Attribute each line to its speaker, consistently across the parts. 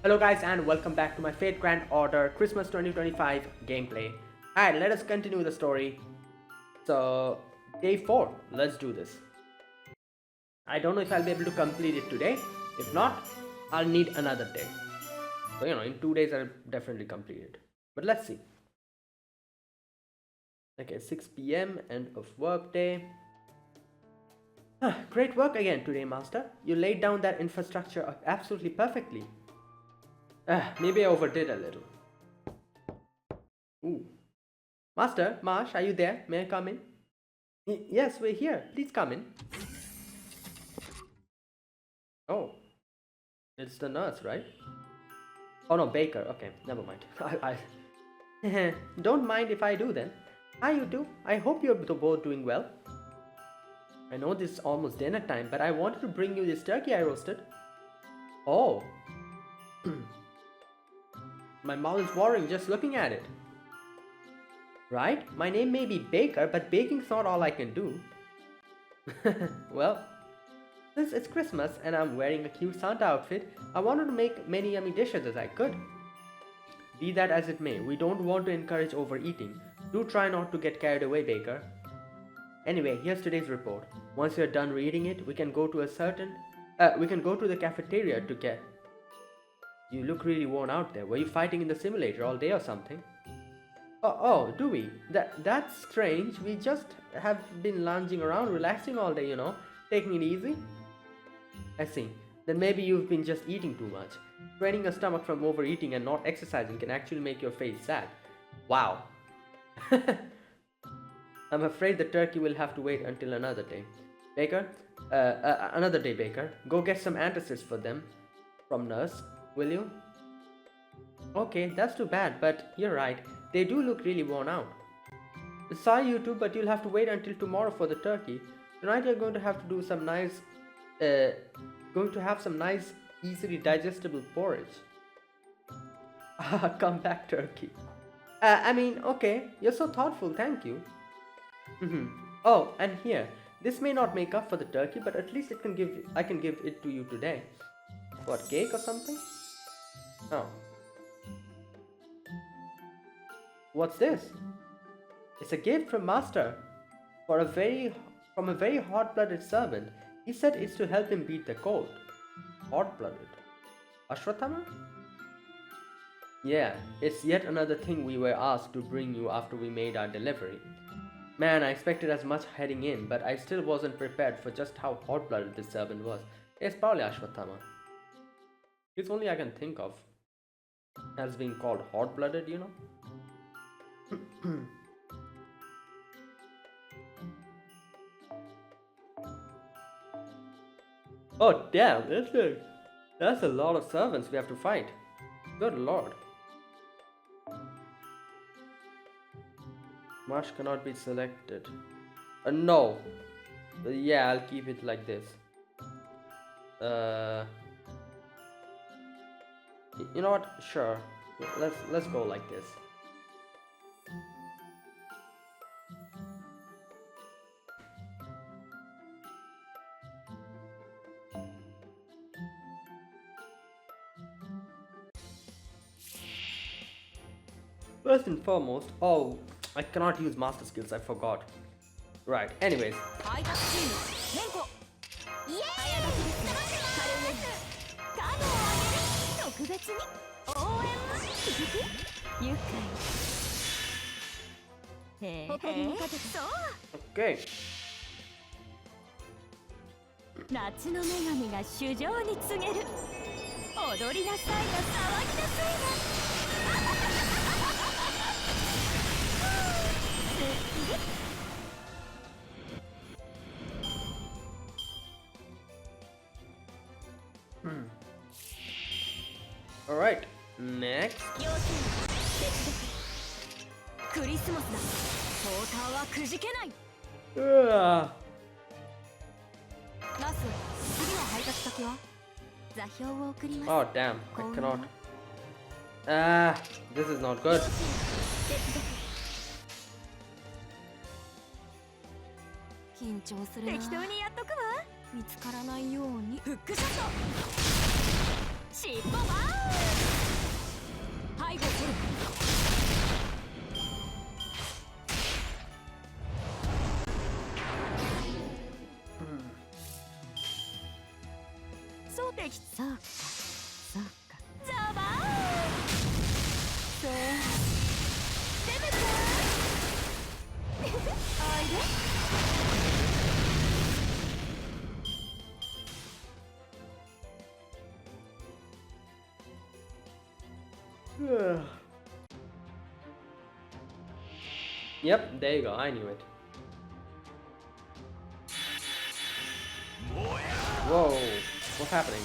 Speaker 1: Hello guys and welcome back to my Fate Grand Order Christmas 2025 gameplay. Alright, let us continue the story. So, day 4, let's do this. I don't know if I'll be able to complete it today. If not, I'll need another day. So, in 2 days I'll definitely complete it. But let's see. Okay, 6 p.m. end of work day. Great work again today, Master. You laid down that infrastructure absolutely perfectly. Maybe I overdid a little. Ooh. Master, Marsh, are you there? May I come in? Yes, we're here. Please come in. Oh. It's the nurse, right? Oh no, Baker. Okay, never mind. Don't mind if I do then. Hi, you two. I hope you're both doing well. I know this is almost dinner time, but I wanted to bring you this turkey I roasted. Oh. My mouth is watering just looking at it. Right? My name may be Baker, but baking's not all I can do. Well, since it's Christmas and I'm wearing a cute Santa outfit, I wanted to make many yummy dishes as I could. Be that as it may, we don't want to encourage overeating. Do try not to get carried away, Baker. Anyway, here's today's report. Once you're done reading it, we can go to the cafeteria to get... You look really worn out there. Were you fighting in the simulator all day or something? Oh, do we? That's strange. We just have been lounging around, relaxing all day, taking it easy. I see. Then maybe you've been just eating too much. Training your stomach from overeating and not exercising can actually make your face sad. Wow. I'm afraid the turkey will have to wait until another day. Baker? Another day, Baker. Go get some antacids for them from nurse. Will you? Okay, that's too bad, but you're right. They do look really worn out. Sorry you two, but you'll have to wait until tomorrow for the turkey. Tonight you're going to have some nice, easily digestible porridge. Come back, turkey. Okay, you're so thoughtful, thank you. Oh, and here, this may not make up for the turkey, but at least I can give it to you today. What, cake or something? Oh. What's this? It's a gift from Master from a very hot-blooded servant. He said it's to help him beat the cold. Hot-blooded? Ashwatthama? Yeah, it's yet another thing we were asked to bring you after we made our delivery. Man, I expected as much heading in, but I still wasn't prepared for just how hot-blooded this servant was. It's probably Ashwatthama. It's only I can think of as being called hot-blooded, Oh damn, that's a lot of servants we have to fight. Good lord. Marsh cannot be selected. No. Yeah, I'll keep it like this. You know what? Sure. Let's go like this. First and foremost, oh, I cannot use master skills, I forgot. Right, anyways. Okay.
Speaker 2: 夏の女神が衆生に告げる。踊りなさいが騒ぎなさいが。
Speaker 1: Alright, next.
Speaker 2: クリスマスだ。ポーターはくじけない。ナス、次の配達先は座標を送ります。
Speaker 1: Oh damn, I cannot. This is not good.
Speaker 2: 緊張するな。適当にやっとくわ。見つからないように。フックショット。尻尾バーン背後取るそうできそうかそうかザバーンそう攻めたおいで
Speaker 1: Yep, there you go. I knew it. Whoa, what's happening?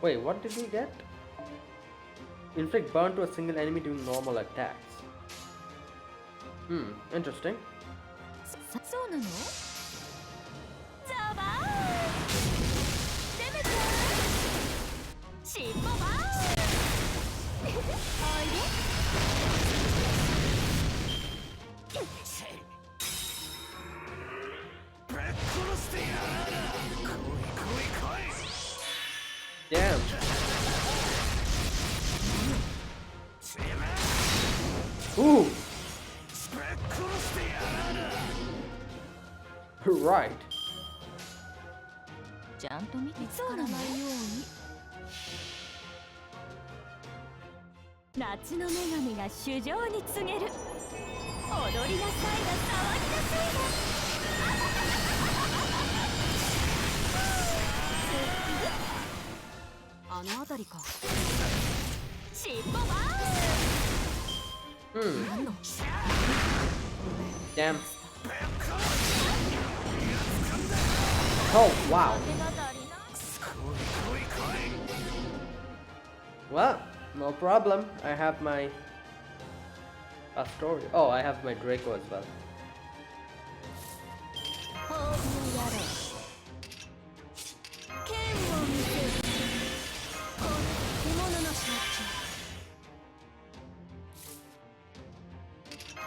Speaker 1: Wait, what did we get? Inflict burn to a single enemy during normal attacks. Interesting.
Speaker 2: そうなのザバーン攻めた尻尾バーンおいで
Speaker 1: Damn. Ooh. Right.
Speaker 2: ちゃんと見てつからないように夏の女神が衆生に告げる踊りなさいだ騒ぎなさいだあの辺りか尻尾バーン
Speaker 1: Damn. Oh, wow. Well, no problem. I have my story. Oh, I have my Draco as well.
Speaker 2: 褒美をやろう剣を見せるこの獣の象徴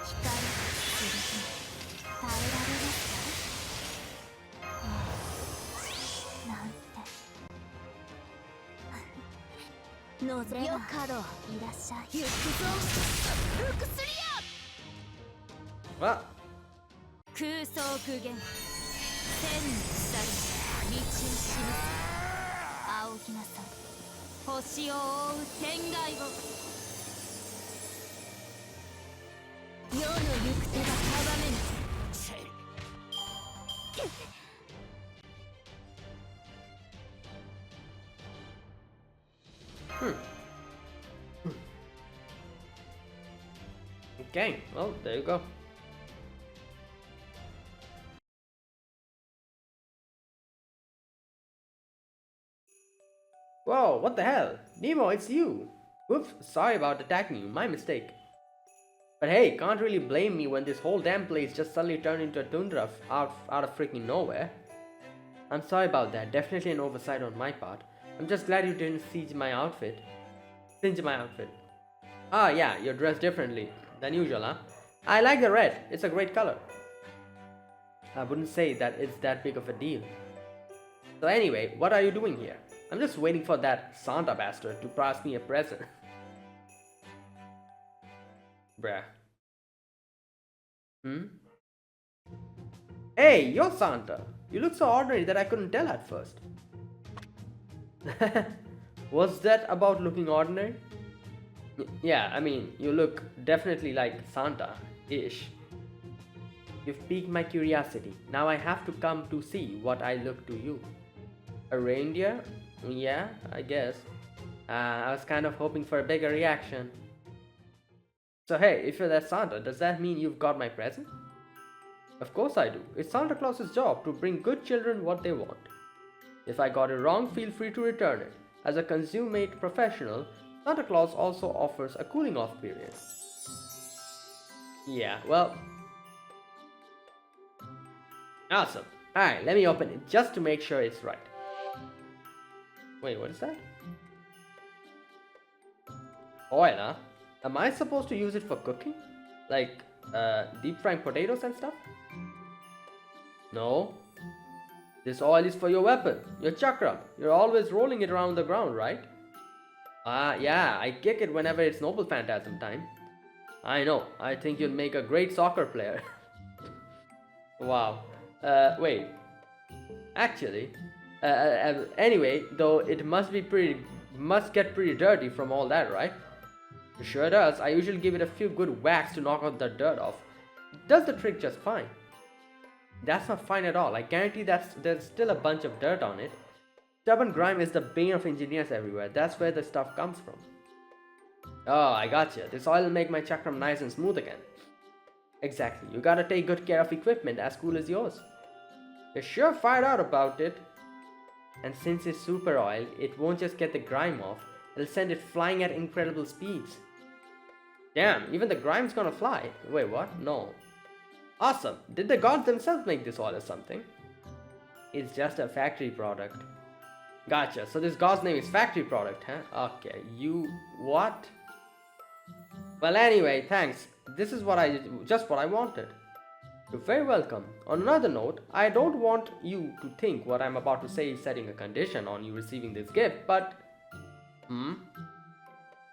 Speaker 2: 光する日耐えられますか、はあ、なんてのぜよかろういらっしゃい行くぞフックスリア
Speaker 1: Well,
Speaker 2: 空想苦言千の鎖道を示す仰ぎなさい星を覆う天外を世の行く手が阻めぬ
Speaker 1: okay. Well, there you go. Whoa, what the hell? Nemo, it's you! Whoops, sorry about attacking you, my mistake. But hey, can't really blame me when this whole damn place just suddenly turned into a tundra out of freaking nowhere. I'm sorry about that, definitely an oversight on my part. I'm just glad you didn't singe my outfit. Ah yeah, you're dressed differently than usual, huh? I like the red, it's a great color. I wouldn't say that it's that big of a deal. So anyway, what are you doing here? I'm just waiting for that Santa bastard to pass me a present. Bruh. Hey, you're Santa. You look so ordinary that I couldn't tell at first. Was that about looking ordinary? Yeah, I mean, you look definitely like Santa-ish. You've piqued my curiosity. Now I have to come to see what I look to you. A reindeer? Yeah, I guess. I was kind of hoping for a bigger reaction. So hey, if you're that Santa, does that mean you've got my present? Of course I do. It's Santa Claus's job to bring good children what they want. If I got it wrong, feel free to return it. As a consummate professional, Santa Claus also offers a cooling off period. Yeah, well... Awesome. Alright, let me open it just to make sure it's right. Wait, what is that? Oil, huh? Am I supposed to use it for cooking? Like, deep frying potatoes and stuff? No. This oil is for your weapon, your chakram. You're always rolling it around the ground, right? Yeah, I kick it whenever it's Noble Phantasm time. I know, I think you'll make a great soccer player. Wow. Wait. Actually, anyway, though it must get pretty dirty from all that, right? It sure does. I usually give it a few good whacks to knock out the dirt off. It does the trick just fine. That's not fine at all. I guarantee there's still a bunch of dirt on it. Stubborn grime is the bane of engineers everywhere. That's where the stuff comes from. Oh, I gotcha. This oil will make my chakram nice and smooth again. Exactly. You gotta take good care of equipment as cool as yours. You're sure fired out about it. And since it's super oil, it won't just get the grime off. It'll send it flying at incredible speeds. Damn, even the grime's gonna fly. Wait, what? No. Awesome. Did the gods themselves make this oil or something? It's just a factory product. Gotcha. So this god's name is factory product, huh? Okay. You what? Well, anyway, thanks. This is just what I wanted. You're very welcome. On another note, I don't want you to think what I'm about to say is setting a condition on you receiving this gift, but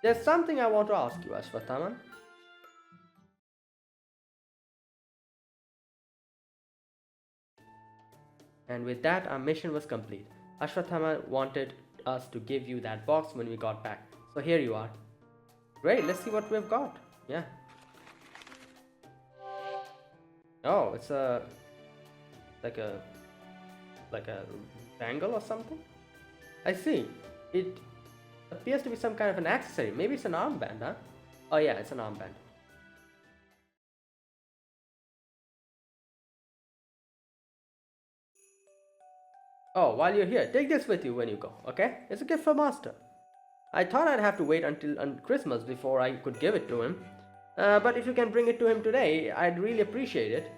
Speaker 1: there's something I want to ask you, Ashwatthama. And with that, our mission was complete. Ashwatthama wanted us to give you that box when we got back. So here you are. Great, let's see what we've got. Yeah. Oh, it's like a bangle or something? I see. It appears to be some kind of an accessory. Maybe it's an armband, huh? Oh yeah, it's an armband. Oh, while you're here, take this with you when you go, okay? It's a gift for Master. I thought I'd have to wait until Christmas before I could give it to him. But if you can bring it to him today, I'd really appreciate it.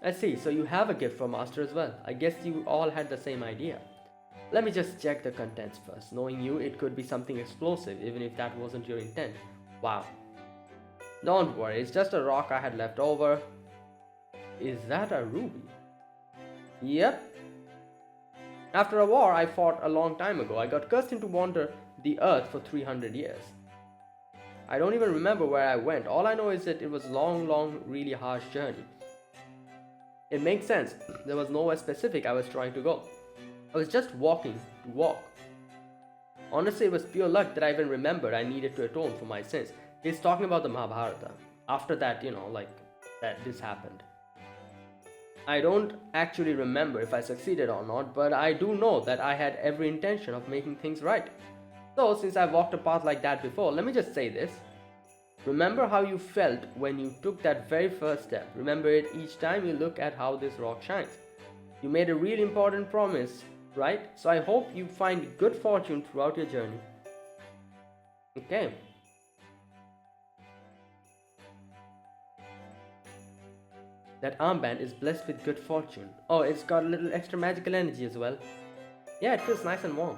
Speaker 1: I see, so you have a gift for Master as well. I guess you all had the same idea. Let me just check the contents first. Knowing you, it could be something explosive, even if that wasn't your intent. Wow. Don't worry, it's just a rock I had left over. Is that a ruby? Yep. After a war I fought a long time ago, I got cursed into wander the earth for 300 years. I don't even remember where I went. All I know is that it was a long, really harsh journey. It makes sense. There was nowhere specific I was trying to go. I was just walking to walk. Honestly, it was pure luck that I even remembered I needed to atone for my sins. He's talking about the Mahabharata. After that, that this happened. I don't actually remember if I succeeded or not, but I do know that I had every intention of making things right. So, since I've walked a path like that before, let me just say this. Remember how you felt when you took that very first step. Remember it each time you look at how this rock shines. You made a really important promise, right? So I hope you find good fortune throughout your journey. Okay. That armband is blessed with good fortune. Oh, it's got a little extra magical energy as well. Yeah, it feels nice and warm.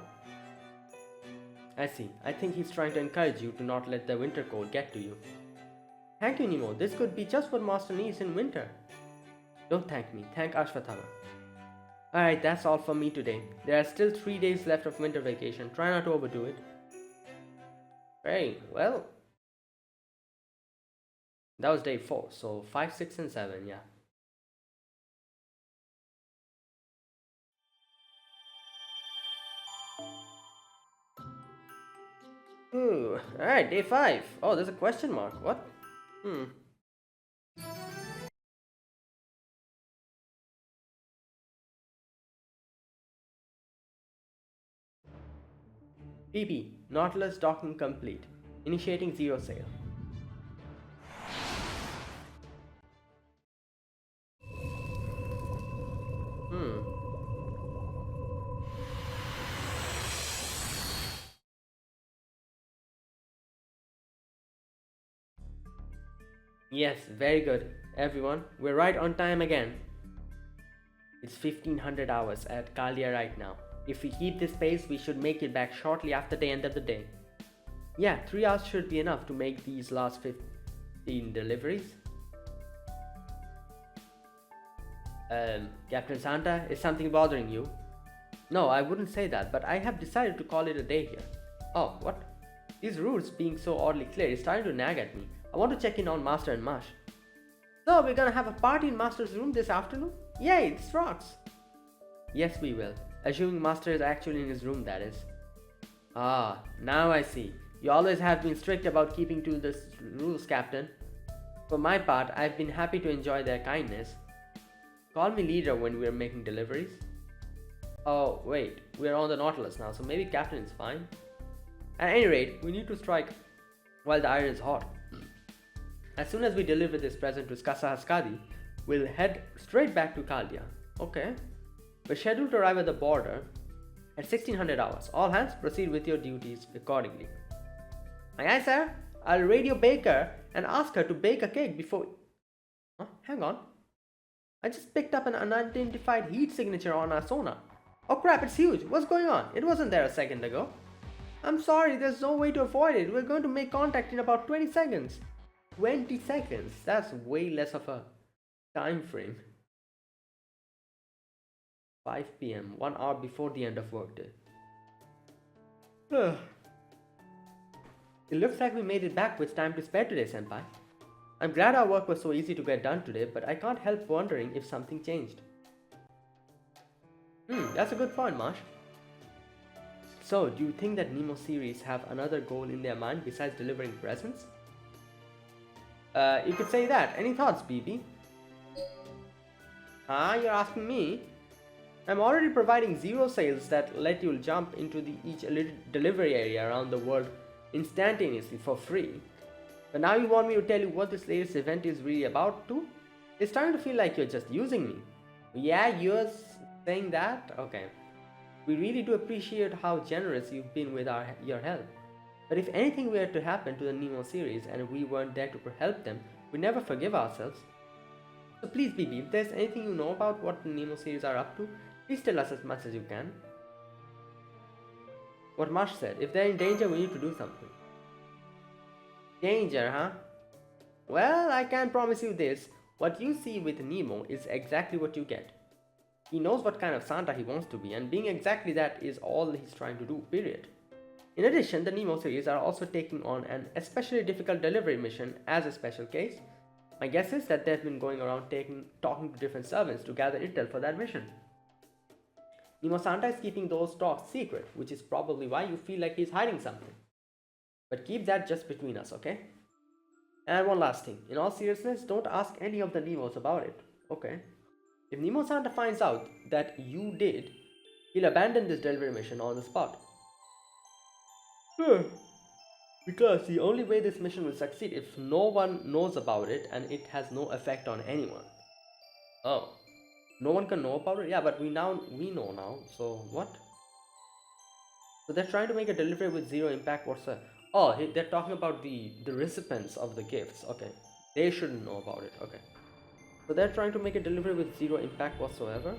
Speaker 1: I see. I think he's trying to encourage you to not let the winter cold get to you. Thank you, Nemo. This could be just what Master needs in winter. Don't thank me. Thank Ashwatthama. Alright, that's all for me today. There are still 3 days left of winter vacation. Try not to overdo it. Hey, well, that was day 4. So 5, 6, and 7, yeah. Ooh, alright, day 5. Oh, there's a question mark. What? PB, Nautilus docking complete. Initiating zero sail. Yes, very good. Everyone, we're right on time again. It's 1500 hours at Kalia right now. If we keep this pace, we should make it back shortly after the end of the day. Yeah, 3 hours should be enough to make these last 15 deliveries. Captain Santa, is something bothering you? No, I wouldn't say that, but I have decided to call it a day here. Oh, what? These rules being so oddly clear is starting to nag at me. I want to check in on Master and Mash. So, we're gonna have a party in Master's room this afternoon? Yay, this rocks! Yes, we will. Assuming Master is actually in his room, that is. Ah, now I see. You always have been strict about keeping to the rules, Captain. For my part, I've been happy to enjoy their kindness. Call me leader when we're making deliveries. Oh, wait, we're on the Nautilus now, so maybe Captain is fine. At any rate, we need to strike while the iron is hot. As soon as we deliver this present to Skasahaskadi, we'll head straight back to Kaldia. Okay. We're scheduled to arrive at the border at 1600 hours. All hands, proceed with your duties accordingly. Aye, aye, sir. I'll radio Baker and ask her to bake a cake before... Huh? Hang on. I just picked up an unidentified heat signature on our sonar. Oh crap, it's huge. What's going on? It wasn't there a second ago. I'm sorry, there's no way to avoid it. We're going to make contact in about 20 seconds. 20 seconds? That's way less of a time frame. 5 p.m., 1 hour before the end of workday. It looks like we made it back with time to spare today, Senpai. I'm glad our work was so easy to get done today, but I can't help wondering if something changed. That's a good point, Marsh. So, do you think that Nemo series have another goal in their mind besides delivering presents? You could say that. Any thoughts, BB? You're asking me? I'm already providing 0 sales that let you jump into each delivery area around the world instantaneously for free. But now you want me to tell you what this latest event is really about too? It's starting to feel like you're just using me. Yeah, you're saying that? Okay. We really do appreciate how generous you've been with your help. But if anything were to happen to the Nemo series and we weren't there to help them, we'd never forgive ourselves. So please, BB, if there's anything you know about what the Nemo series are up to, please tell us as much as you can. What Marsh said, if they're in danger, we need to do something. Danger, huh? Well, I can promise you this. What you see with Nemo is exactly what you get. He knows what kind of Santa he wants to be, and being exactly that is all he's trying to do, period. In addition, the Nemo series are also taking on an especially difficult delivery mission as a special case. My guess is that they've been going around talking to different servants to gather intel for that mission. Nemo Santa is keeping those talks secret, which is probably why you feel like he's hiding something. But keep that just between us, okay? And one last thing, in all seriousness, don't ask any of the Nemos about it, okay? If Nemo Santa finds out that you did, he'll abandon this delivery mission on the spot. Because the only way this mission will succeed if no one knows about it and it has no effect on anyone. Oh, no one can know about it? Yeah, but we know now, so what? So they're trying to make a delivery with 0 impact whatsoever. Oh, they're talking about the recipients of the gifts. Okay, they shouldn't know about it. Okay, so they're trying to make a delivery with 0 impact whatsoever.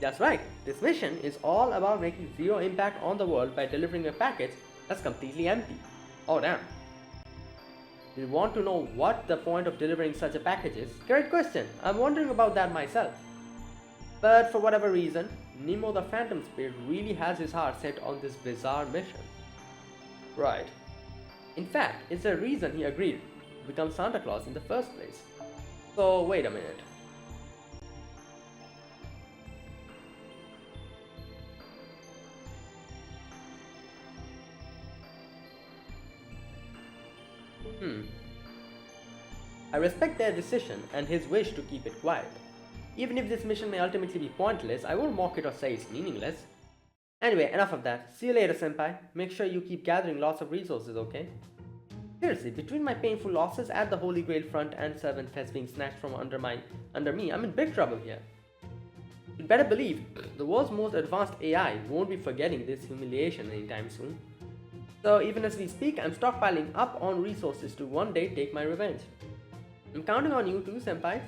Speaker 1: That's right, this mission is all about making 0 impact on the world by delivering a package that's completely empty. Oh damn. You want to know what the point of delivering such a package is? Great question, I'm wondering about that myself. But for whatever reason, Nemo the Phantom Spirit really has his heart set on this bizarre mission. Right. In fact, it's the reason he agreed to become Santa Claus in the first place. So wait a minute. I respect their decision and his wish to keep it quiet. Even if this mission may ultimately be pointless, I won't mock it or say it's meaningless. Anyway, enough of that. See you later, Senpai. Make sure you keep gathering lots of resources, okay? Seriously, between my painful losses at the Holy Grail front and Servant Fest being snatched from under me, I'm in big trouble here. You'd better believe, the world's most advanced AI won't be forgetting this humiliation anytime soon. So even as we speak, I'm stockpiling up on resources to one day take my revenge. I'm counting on you too, Senpai.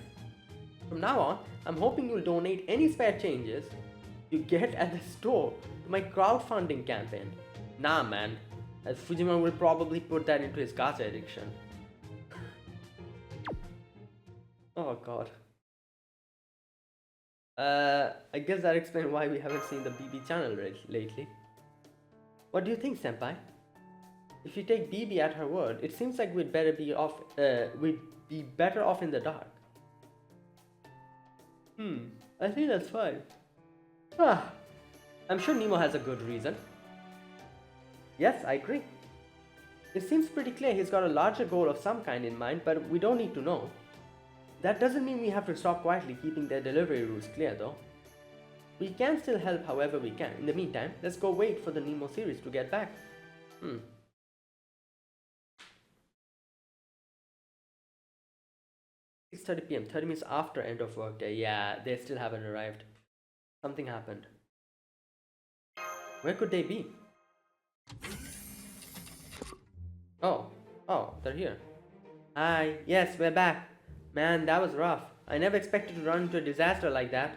Speaker 1: From now on, I'm hoping you'll donate any spare changes you get at the store to my crowdfunding campaign. Nah man, as Fujimura will probably put that into his gacha addiction. Oh god. I guess that explains why we haven't seen the BB channel lately. What do you think, Senpai? If you take BB at her word, it seems like we'd be better off in the dark. I think that's fine. I'm sure Nemo has a good reason. Yes, I agree. It seems pretty clear he's got a larger goal of some kind in mind, but we don't need to know. That doesn't mean we have to stop quietly keeping their delivery routes clear though. We can still help however we can. In the meantime, let's go wait for the Nemo series to get back. 6:30 p.m., 30 minutes after end of work day. Yeah, they still haven't arrived. Something happened. Where could they be? Oh, they're here. Hi, yes, we're back. Man, that was rough. I never expected to run into a disaster like that.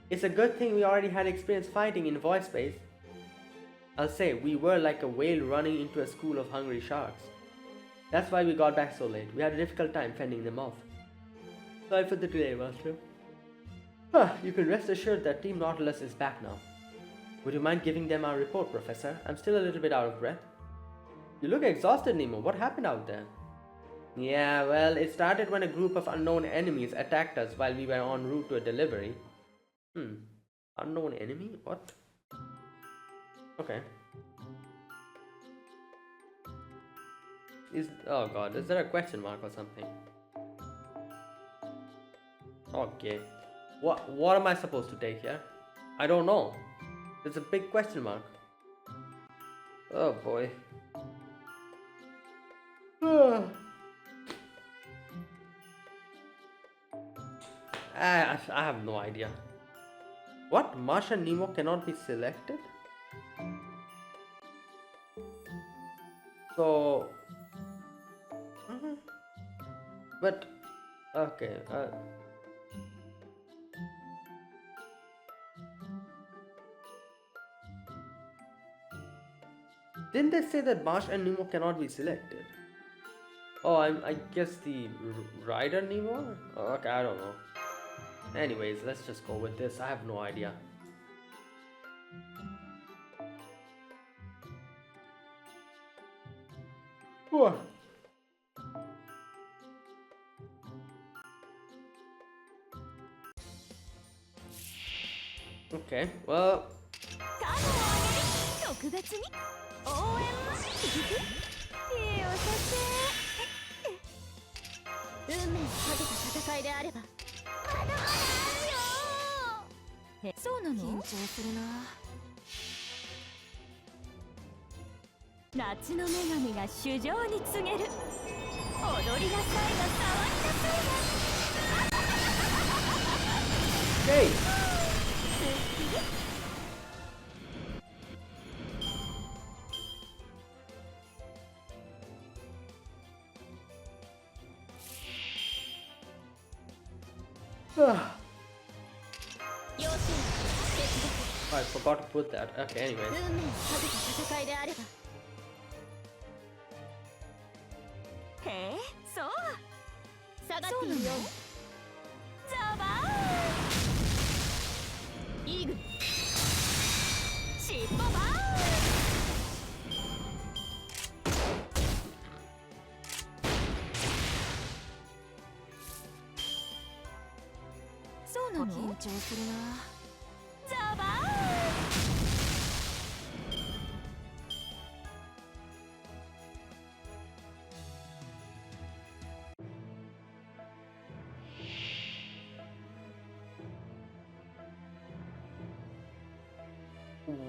Speaker 1: It's a good thing we already had experience fighting in void space. I'll say, we were like a whale running into a school of hungry sharks. That's why we got back so late. We had a difficult time fending them off. Sorry for the delay, Master. You can rest assured that Team Nautilus is back now. Would you mind giving them our report, Professor? I'm still a little bit out of breath. You look exhausted, Nemo. What happened out there? Yeah, well, it started when a group of unknown enemies attacked us while we were en route to a delivery. Unknown enemy? What? Okay. Oh god, is there a question mark or something? Okay. What am I supposed to take here? I don't know. There's a big question mark. Oh boy. I have no idea. What? Marsh and Nemo cannot be selected? So... But... Okay, didn't they say that Marsh and Nemo cannot be selected? Oh, I guess the rider Nemo? Oh, okay, I don't know. Anyways, let's just go with this. I have no idea. Whew. Okay, well...
Speaker 2: 特別に応援もいいおさせ運命をかけた戦いであればまだまだあるよそうなの緊張するな夏の女神が主情に告げる踊りなさいが触りなさいが
Speaker 1: Hey! Oh, I forgot to put that. Okay, anyway.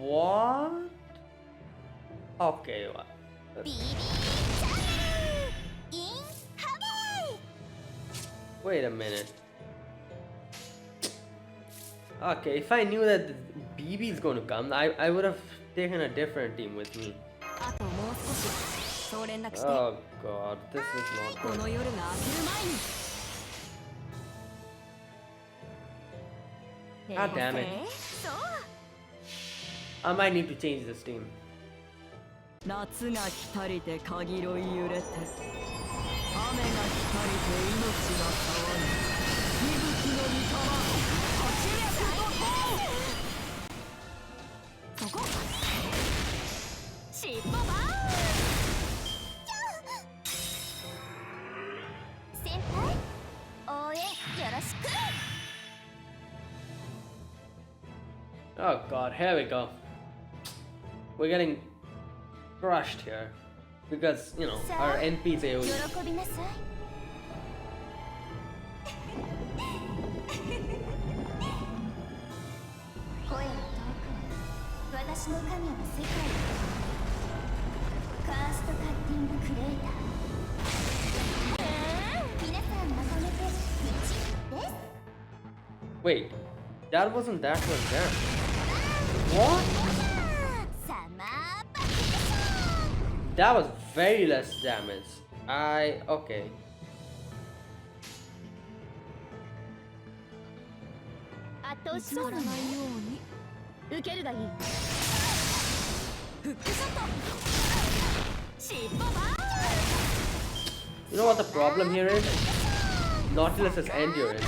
Speaker 1: What? Okay, what? Wait a minute. Okay, if I knew that BB is going to come, I would have taken a different team with me. Oh god, this is not good. God damn it. I might need to change this team.
Speaker 2: 夏が来たりてかぎろい揺れて雨が来たり
Speaker 1: Oh god, here we go. We're getting crushed here. Because, you know, our NP's AoE. Wait, that wasn't that much damage. What? That was very less damage. Okay. You know what the problem here is? Nautilus's endurance.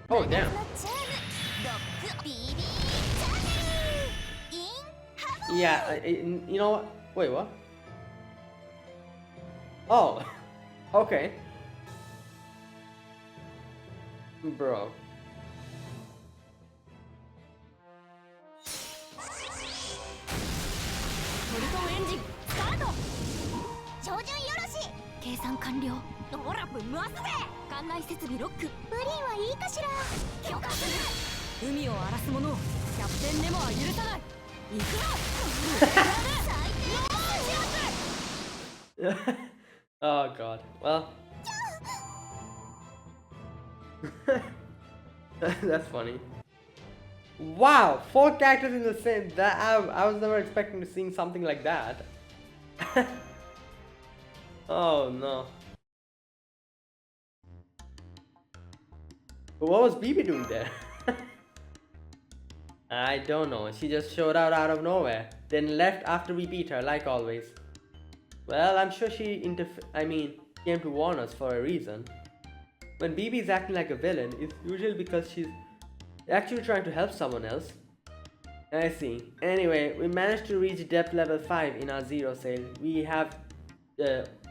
Speaker 1: Oh damn. Yeah, you know what? Wait, what? Oh, okay. Bro. Oh god. Well. That's funny. Wow, 4 characters in the same. That I was never expecting to seeing something like that. Oh no. What was BB doing there? I don't know. She just showed out of nowhere, then left after we beat her, like always. Well, I'm sure she came to warn us for a reason. When BB is acting like a villain, it's usually because she's actually trying to help someone else. I see. Anyway, we managed to reach depth level 5 in our zero sale. We have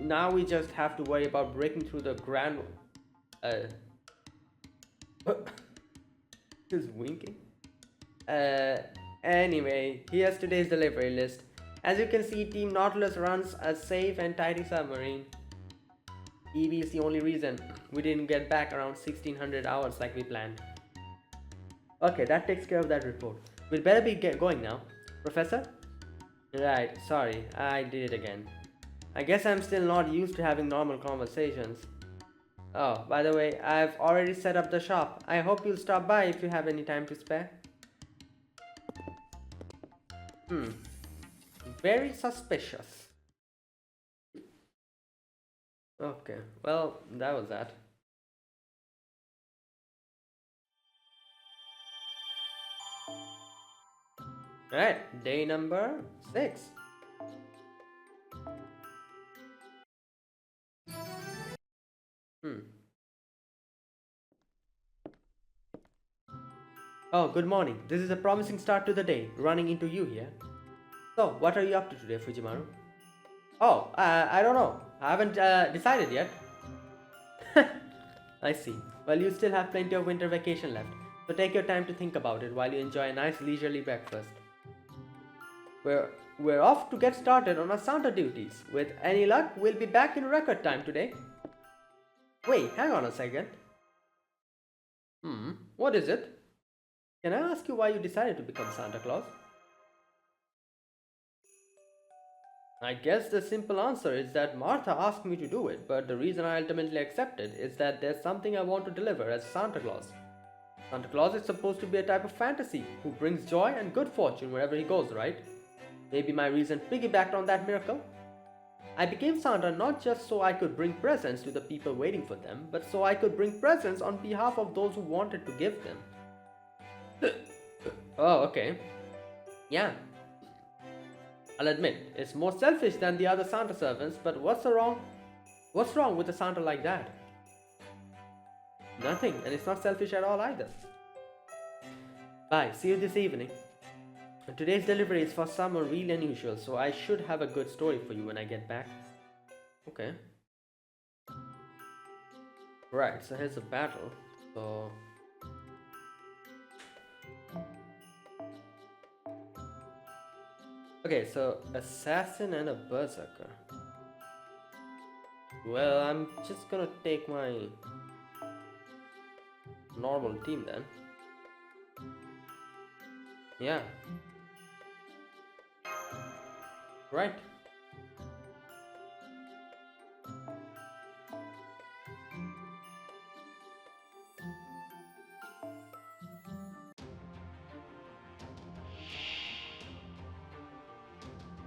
Speaker 1: now we just have to worry about breaking through the grand He's winking. Anyway, here's today's delivery list. As you can see, Team Nautilus runs a safe and tidy submarine. EV is the only reason we didn't get back around 1600 hours like we planned. Okay, that takes care of that report. We'd better be going now. Professor? Right, sorry, I did it again. I guess I'm still not used to having normal conversations. Oh, by the way, I've already set up the shop. I hope you'll stop by if you have any time to spare. Very suspicious. Okay, well, that was that. Alright, day number 6. Oh, good morning. This is a promising start to the day, running into you here. So, what are you up to today, Fujimaru? Oh, I don't know. I haven't decided yet. I see. Well, you still have plenty of winter vacation left, so take your time to think about it while you enjoy a nice leisurely breakfast. we're off to get started on our Santa duties. With any luck, we'll be back in record time today. Wait, hang on a second. What is it? Can I ask you why you decided to become Santa Claus? I guess the simple answer is that Martha asked me to do it, but the reason I ultimately accepted is that there's something I want to deliver as Santa Claus. Santa Claus is supposed to be a type of fantasy who brings joy and good fortune wherever he goes, right? Maybe my reason piggybacked on that miracle. I became Santa not just so I could bring presents to the people waiting for them, but so I could bring presents on behalf of those who wanted to give them. Oh, okay. Yeah. I'll admit, it's more selfish than the other Santa servants, but what's wrong with a Santa like that? Nothing, and it's not selfish at all either. Bye, see you this evening. Today's delivery is for someone really unusual, so I should have a good story for you when I get back. Okay. Right, so here's a battle. So... okay, so assassin and a berserker. Well, I'm just gonna take my normal team then. Yeah. Right.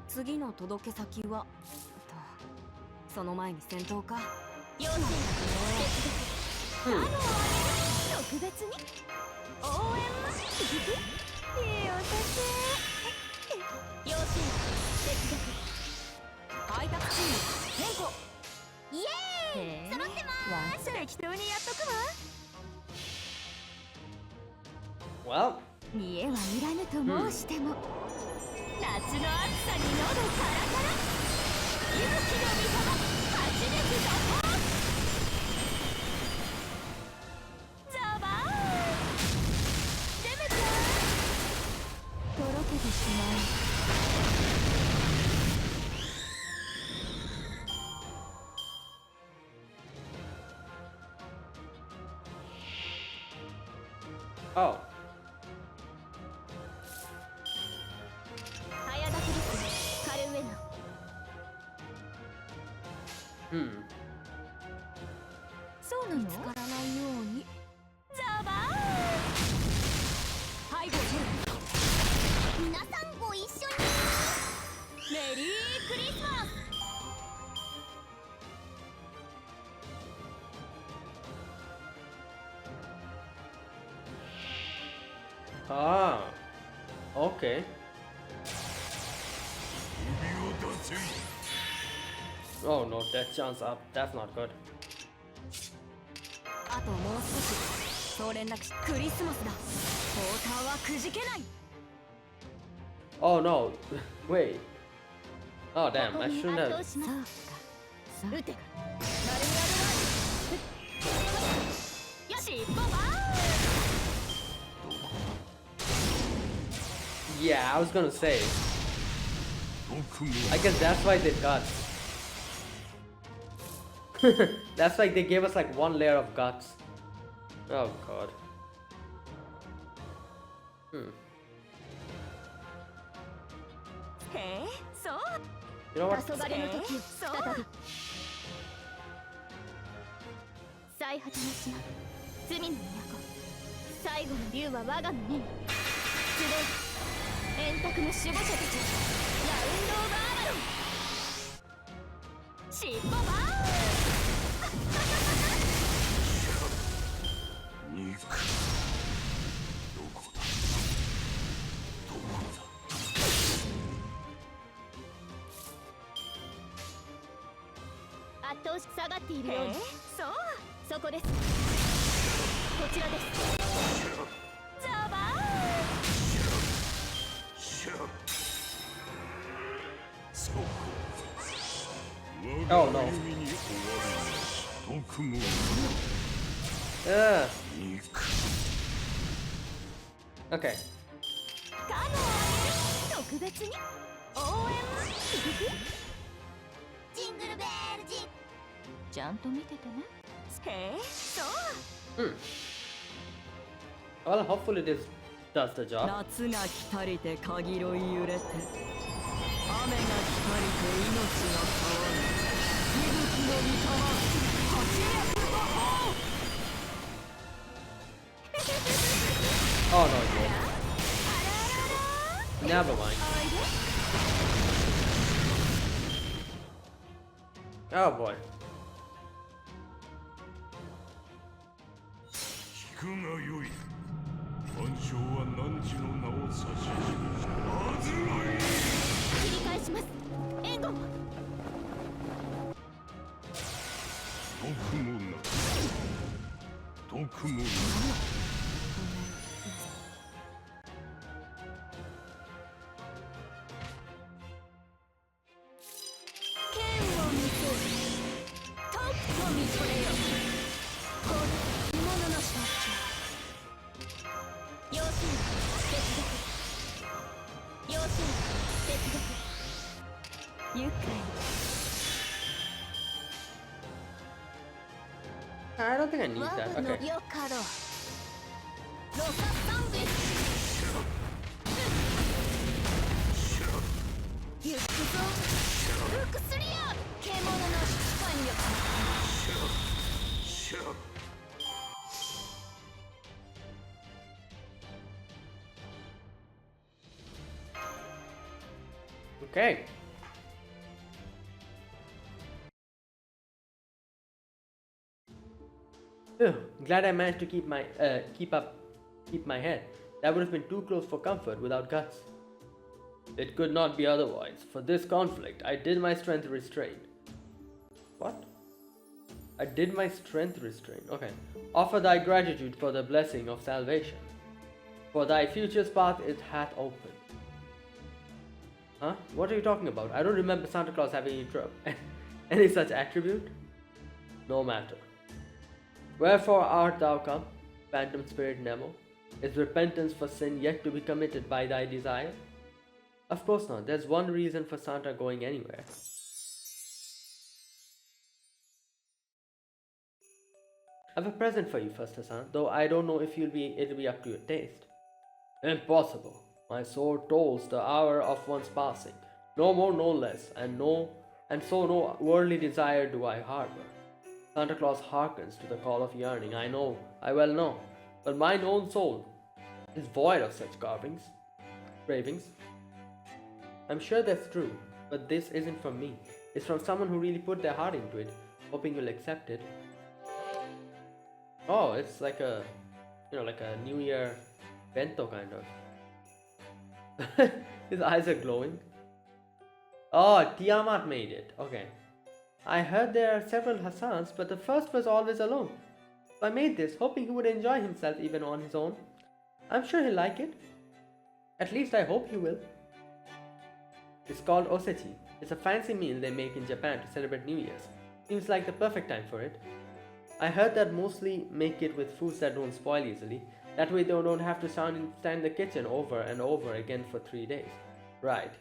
Speaker 2: 次の届け先はその前に戦闘か用心手を挙げる特別に応援もいいお酒用心手配達チーム変更イエーイ揃ってまーす適当にやっとくわ
Speaker 1: Well,
Speaker 2: 見えはいらぬと申しても、夏の暑さに喉カラカラ勇気の御様初めてだザバーデメちゃんとろけてしまう
Speaker 1: oh.
Speaker 2: そうなの？見つからないように。ザバー。背後に。皆さんご一緒に。メリークリスマス。
Speaker 1: Ah, okay. Oh no, that chance up. That's not good.
Speaker 2: あともう少し。そう連絡しクリスマスだ。ポーターはくじけない。
Speaker 1: Oh no, wait. Oh damn, I shouldn't have.
Speaker 2: そうか。撃て。よし、ボンバー。
Speaker 1: Yeah, I was gonna say. I guess that's why they guts. That's like they gave us like one layer of guts. Oh god. You know what?
Speaker 2: 最果ての島、罪の都、最後の竜は我が身に。集え、円卓の守護者たち、ラウンドオブアーマロン。尻尾バー
Speaker 3: 肉どこだどこだ
Speaker 2: 圧倒し下がっているように。そう、そこです。こちらです。ザバー。
Speaker 1: Oh no. Okay.
Speaker 2: カノをあげる特別に応援ジングルベールジンちゃんと見ててねへえそう
Speaker 1: Well, hopefully this does the job.
Speaker 2: 夏が来たりてかぎろい揺れて雨が来たりて命が変わる息吹の御霊八脈の王
Speaker 1: Oh no, it won't. Never mind. Oh boy.
Speaker 3: 聞くがよい。万象は汝の名を指し示したはずがいい。
Speaker 2: 切り返します援護も
Speaker 3: 毒もなく毒もなく
Speaker 2: 剣を見せるとくと見とれよこれ着物の象徴養子接続養子接続愉快
Speaker 1: I don't think I need
Speaker 2: 我
Speaker 1: that.
Speaker 2: がの
Speaker 1: Okay.
Speaker 2: よかろロササンベス行くぞルクスリア獣の疾患力
Speaker 1: Okay. Phew, glad I managed to keep my head. That would have been too close for comfort without guts. It could not be otherwise. For this conflict, I did my strength restrain. What? I did my strength restrain. Okay. Offer thy gratitude for the blessing of salvation. For thy future's path it hath opened. Huh? What are you talking about? I don't remember Santa Claus having any such attribute. No matter. Wherefore art thou come, phantom spirit Nemo? Is repentance for sin yet to be committed by thy desire? Of course not. There's one reason for Santa going anywhere. I have a present for you, First Hassan, though I don't know if it'll be up to your taste. Impossible. My sword tolls the hour of one's passing, no more, no less, and so no worldly desire do I harbor. Santa Claus hearkens to the call of yearning, I well know, but mine own soul is void of such cravings. I'm sure that's true, but this isn't from me. It's from someone who really put their heart into it, hoping you'll accept it. Oh, it's like a New Year bento kind of. His eyes are glowing. Oh, Tiamat made it. Okay. I heard there are several Hassans, but the first was always alone. So I made this, hoping he would enjoy himself even on his own. I'm sure he'll like it. At least I hope he will. It's called osechi. It's a fancy meal they make in Japan to celebrate New Year's. Seems like the perfect time for it. I heard that mostly make it with foods that don't spoil easily. That way they don't have to stand in the kitchen over and over again for 3 days. Right.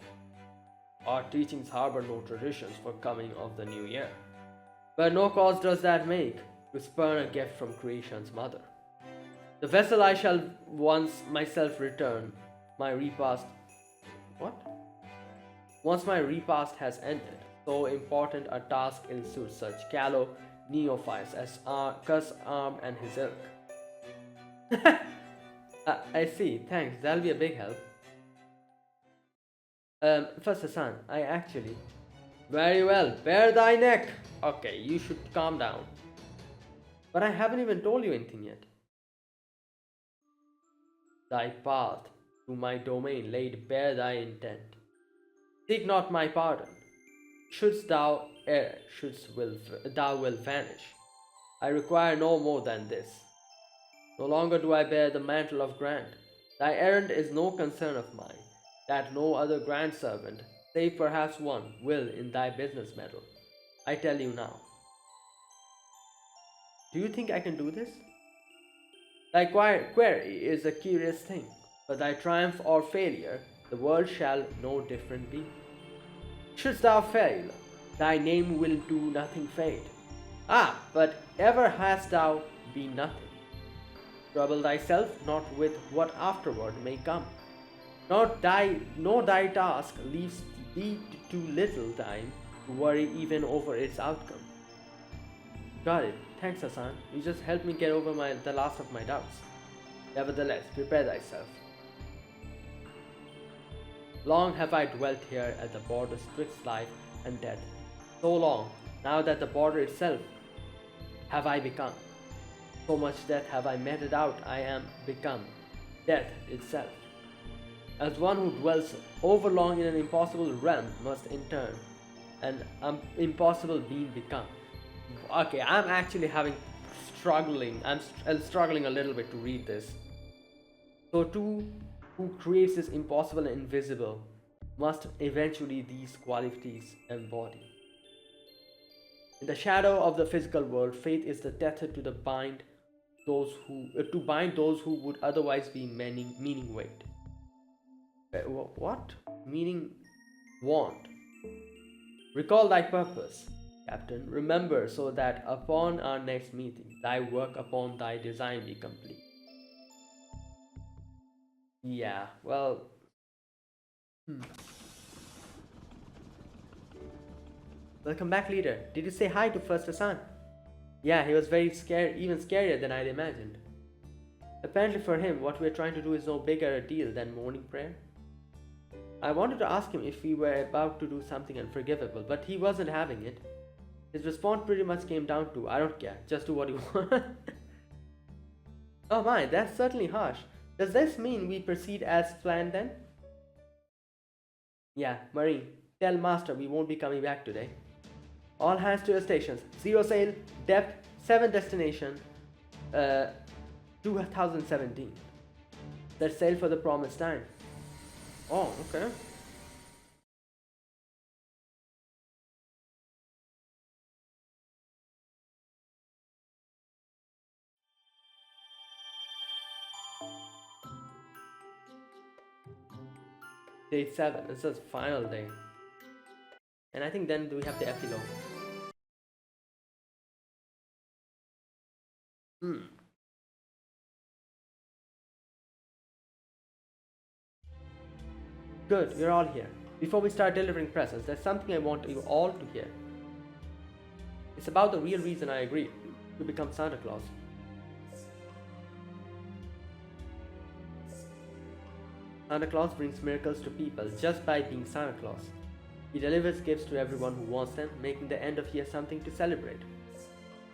Speaker 1: Our teachings harbor no traditions for coming of the new year. But no cause does that make to spurn a gift from creation's mother. The vessel I shall once myself return, my repast... What? Once my repast has ended, so important a task ensues such callow neophytes as Cuss Arm and his ilk. I see, thanks, that'll be a big help. First Hassan, I actually... Very well, bare thy neck! Okay, you should calm down. But I haven't even told you anything yet. Thy path to my domain laid bare thy intent. Seek not my pardon. Shouldst thou err, thou wilt vanish. I require no more than this. No longer do I bear the mantle of Grant. Thy errand is no concern of mine, that no other Grant servant, save perhaps one, will in thy business meddle. I tell you now. Do you think I can do this? Thy query is a curious thing, but thy triumph or failure The world shall no different be. Shouldst thou fail, thy name will do nothing fade. Ah, but ever hast thou been nothing. Trouble thyself not with what afterward may come. Nor thy task leaves thee too little time to worry even over its outcome. Got it. Thanks, Hassan. You just helped me get over the last of my doubts. Nevertheless, prepare thyself. Long have I dwelt here at the border twixt life and death. So long, now that the border itself have I become. So much death have I meted out, I am become death itself. As one who dwells overlong in an impossible realm must in turn an impossible being become. Okay, I'm actually struggling a little bit to read this. So too, who creates this impossible and invisible must eventually these qualities embody. In the shadow of the physical world, faith is the tether to bind those who would otherwise be meaning weight. What? Meaning want. Recall thy purpose, Captain. Remember so that upon our next meeting, thy work upon thy design be complete. Yeah, well. Welcome back, leader. Did you say hi to First Hassan? Yeah, he was very scared, even scarier than I'd imagined. Apparently for him, what we're trying to do is no bigger a deal than morning prayer. I wanted to ask him if we were about to do something unforgivable, but he wasn't having it. His response pretty much came down to, I don't care, just do what you want. Oh my, that's certainly harsh. Does this mean we proceed as planned then? Yeah, Marine, tell Master we won't be coming back today. All hands to your stations. 0 sail, depth, 7 destination, 2017. Let's sail for the promised time. Oh, okay. Day 7, this is final day. And I think then we have the epilogue. Good, you're all here. Before we start delivering presents, there's something I want you all to hear. It's about the real reason I agreed to become Santa Claus. Santa Claus brings miracles to people just by being Santa Claus. He delivers gifts to everyone who wants them, making the end of year something to celebrate.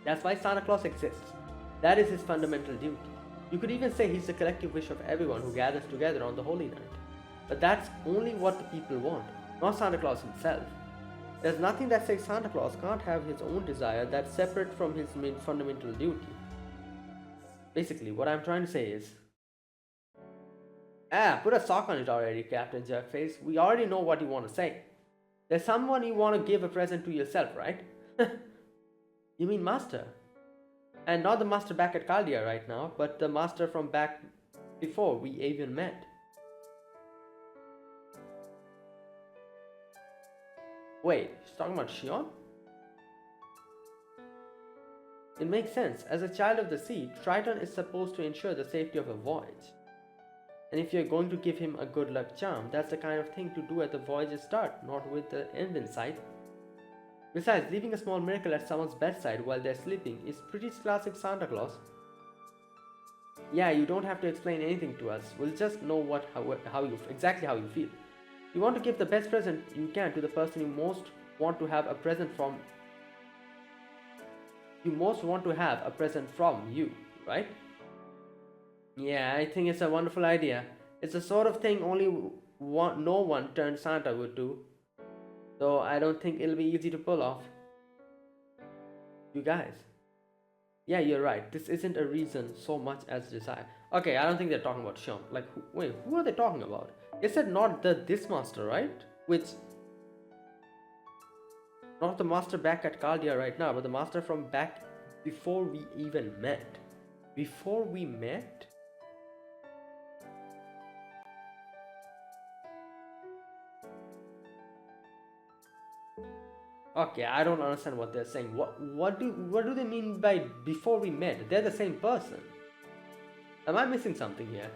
Speaker 1: That's why Santa Claus exists. That is his fundamental duty. You could even say he's the collective wish of everyone who gathers together on the Holy Night. But that's only what the people want, not Santa Claus himself. There's nothing that says Santa Claus can't have his own desire that's separate from his main fundamental duty. Basically, what I'm trying to say is... put a sock on it already, Captain Jerkface. We already know what you want to say. There's someone you want to give a present to yourself, right? You mean Master? And not the Master back at Caldia right now, but the Master from back before we even met. Wait, he's talking about Shion? It makes sense. As a child of the sea, Triton is supposed to ensure the safety of a voyage. And if you're going to give him a good luck charm, that's the kind of thing to do at the voyage's start, not with the end in sight. Besides, leaving a small miracle at someone's bedside while they're sleeping is pretty classic Santa Claus. Yeah, you don't have to explain anything to us. We'll just know exactly how you feel. You want to give the best present you can to the person you most want to have a present from. You most want to have a present from you, right? Yeah, I think it's a wonderful idea. It's the sort of thing no one turned Santa would do. So I don't think it'll be easy to pull off. You guys. Yeah, you're right. This isn't a reason so much as desire. Okay, I don't think they're talking about Shion. Like, who are they talking about? They said not this master, right? Not the master back at Caldia right now, but the master from back before we even met. Before we met? Okay, I don't understand what they're saying. What do they mean by before we met? They're the same person. Am I missing something here?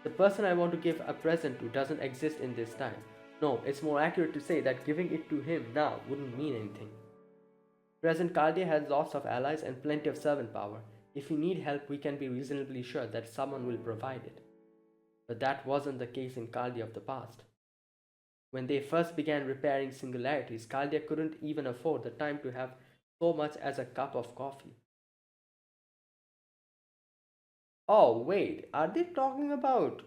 Speaker 1: The person I want to give a present to doesn't exist in this time. No, it's more accurate to say that giving it to him now wouldn't mean anything. Present Caldia has lots of allies and plenty of servant power. If we need help, we can be reasonably sure that someone will provide it. But that wasn't the case in Caldia of the past. When they first began repairing singularities, Caldia couldn't even afford the time to have so much as a cup of coffee. Oh, wait, are they talking about...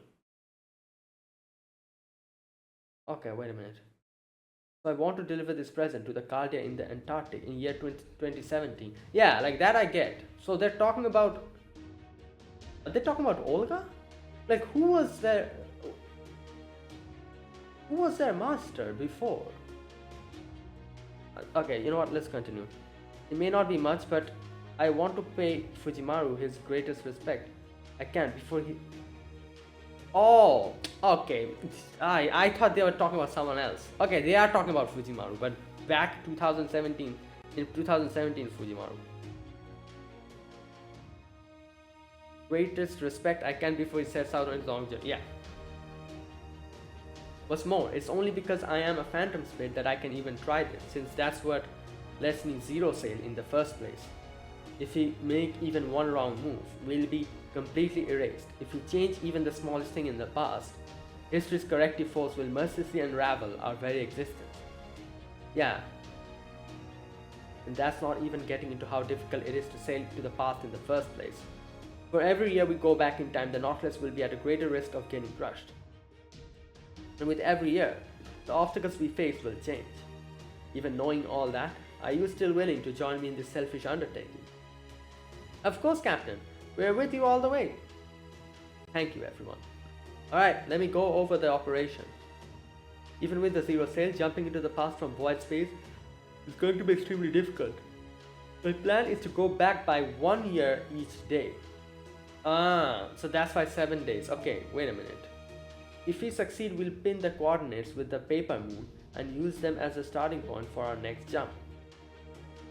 Speaker 1: Okay, wait a minute. So I want to deliver this present to the Caldia in the Antarctic in year 2017. Yeah, like that I get. So they're talking about... Are they talking about Olga? Like who was their master before? Okay, you know what, let's continue. It may not be much, but I want to pay Fujimaru his greatest respect. I can't before he... Oh, okay. I thought they were talking about someone else. Okay, they are talking about Fujimaru, but back 2017, in 2017 Fujimaru. Greatest respect I can before he sets out on his long journey. Yeah. What's more, it's only because I am a phantom spirit that I can even try this, since that's what lets me zero sail in the first place. If we make even one wrong move, we'll be completely erased. If we change even the smallest thing in the past, history's corrective force will mercilessly unravel our very existence. Yeah. And that's not even getting into how difficult it is to sail to the past in the first place. For every year we go back in time, the Nautilus will be at a greater risk of getting crushed. And with every year, the obstacles we face will change. Even knowing all that, are you still willing to join me in this selfish undertaking? Of course, Captain. We're with you all the way. Thank you, everyone. Alright, let me go over the operation. Even with the zero sail, jumping into the past from void space is going to be extremely difficult. My plan is to go back by 1 year each day. So that's why 7 days. Okay, wait a minute. If we succeed, we'll pin the coordinates with the paper moon and use them as a starting point for our next jump.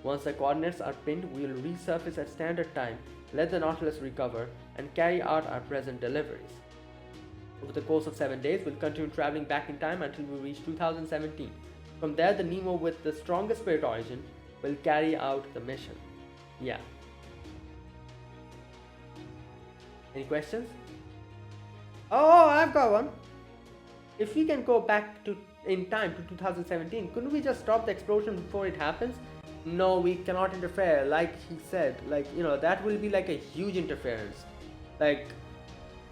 Speaker 1: Once the coordinates are pinned, we will resurface at standard time, let the Nautilus recover, and carry out our present deliveries. Over the course of 7 days, we'll continue traveling back in time until we reach 2017. From there, the Nemo with the strongest spirit origin will carry out the mission. Yeah. Any questions? Oh, I've got one. If we can go back in time to 2017, couldn't we just stop the explosion before it happens? No, we cannot interfere. Like he said, that will be like a huge interference, like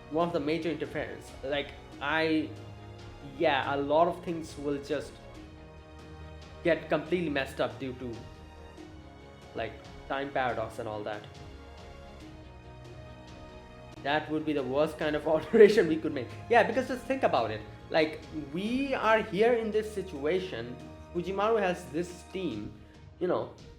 Speaker 1: one of the major interference. A lot of things will just get completely messed up due to like time paradox and all that. That would be the worst kind of alteration we could make. Yeah, because just think about it. Like, we are here in this situation. Fujimaru has this team.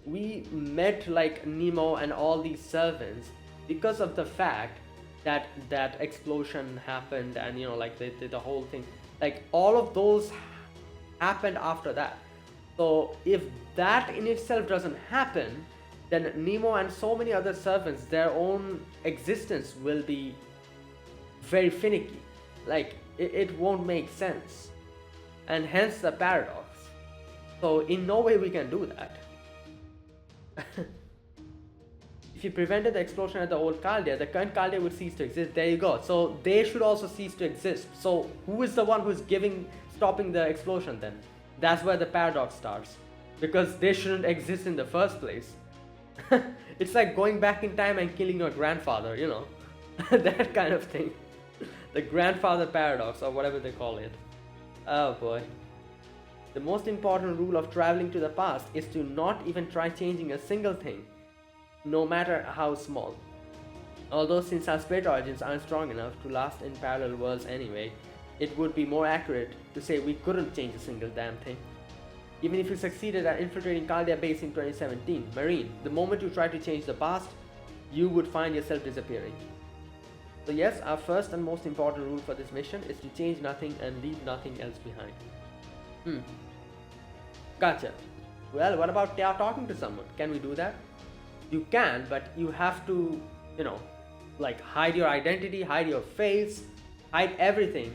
Speaker 1: We met like Nemo and all these servants because of the fact that that explosion happened, and the whole thing. Like, all of those happened after that. So if that in itself doesn't happen, then Nemo and so many other servants, their own existence will be very finicky. Like, it won't make sense. And hence the paradox. So in no way we can do that. If you prevented the explosion at the old Caldia, the current Caldia would cease to exist. There you go. So they should also cease to exist. So who is the one who's stopping the explosion then? That's where the paradox starts. Because they shouldn't exist in the first place. It's like going back in time and killing your grandfather, that kind of thing. The grandfather paradox, or whatever they call it. Oh boy. The most important rule of traveling to the past is to not even try changing a single thing, no matter how small. Although since our spirit origins aren't strong enough to last in parallel worlds anyway, it would be more accurate to say we couldn't change a single damn thing. Even if you succeeded at infiltrating Caldia base in 2017, Marine, the moment you try to change the past, you would find yourself disappearing. So yes, our first and most important rule for this mission is to change nothing and leave nothing else behind. Gotcha. Well, what about talking to someone? Can we do that? You can, but you have to, like hide your identity, hide your face, hide everything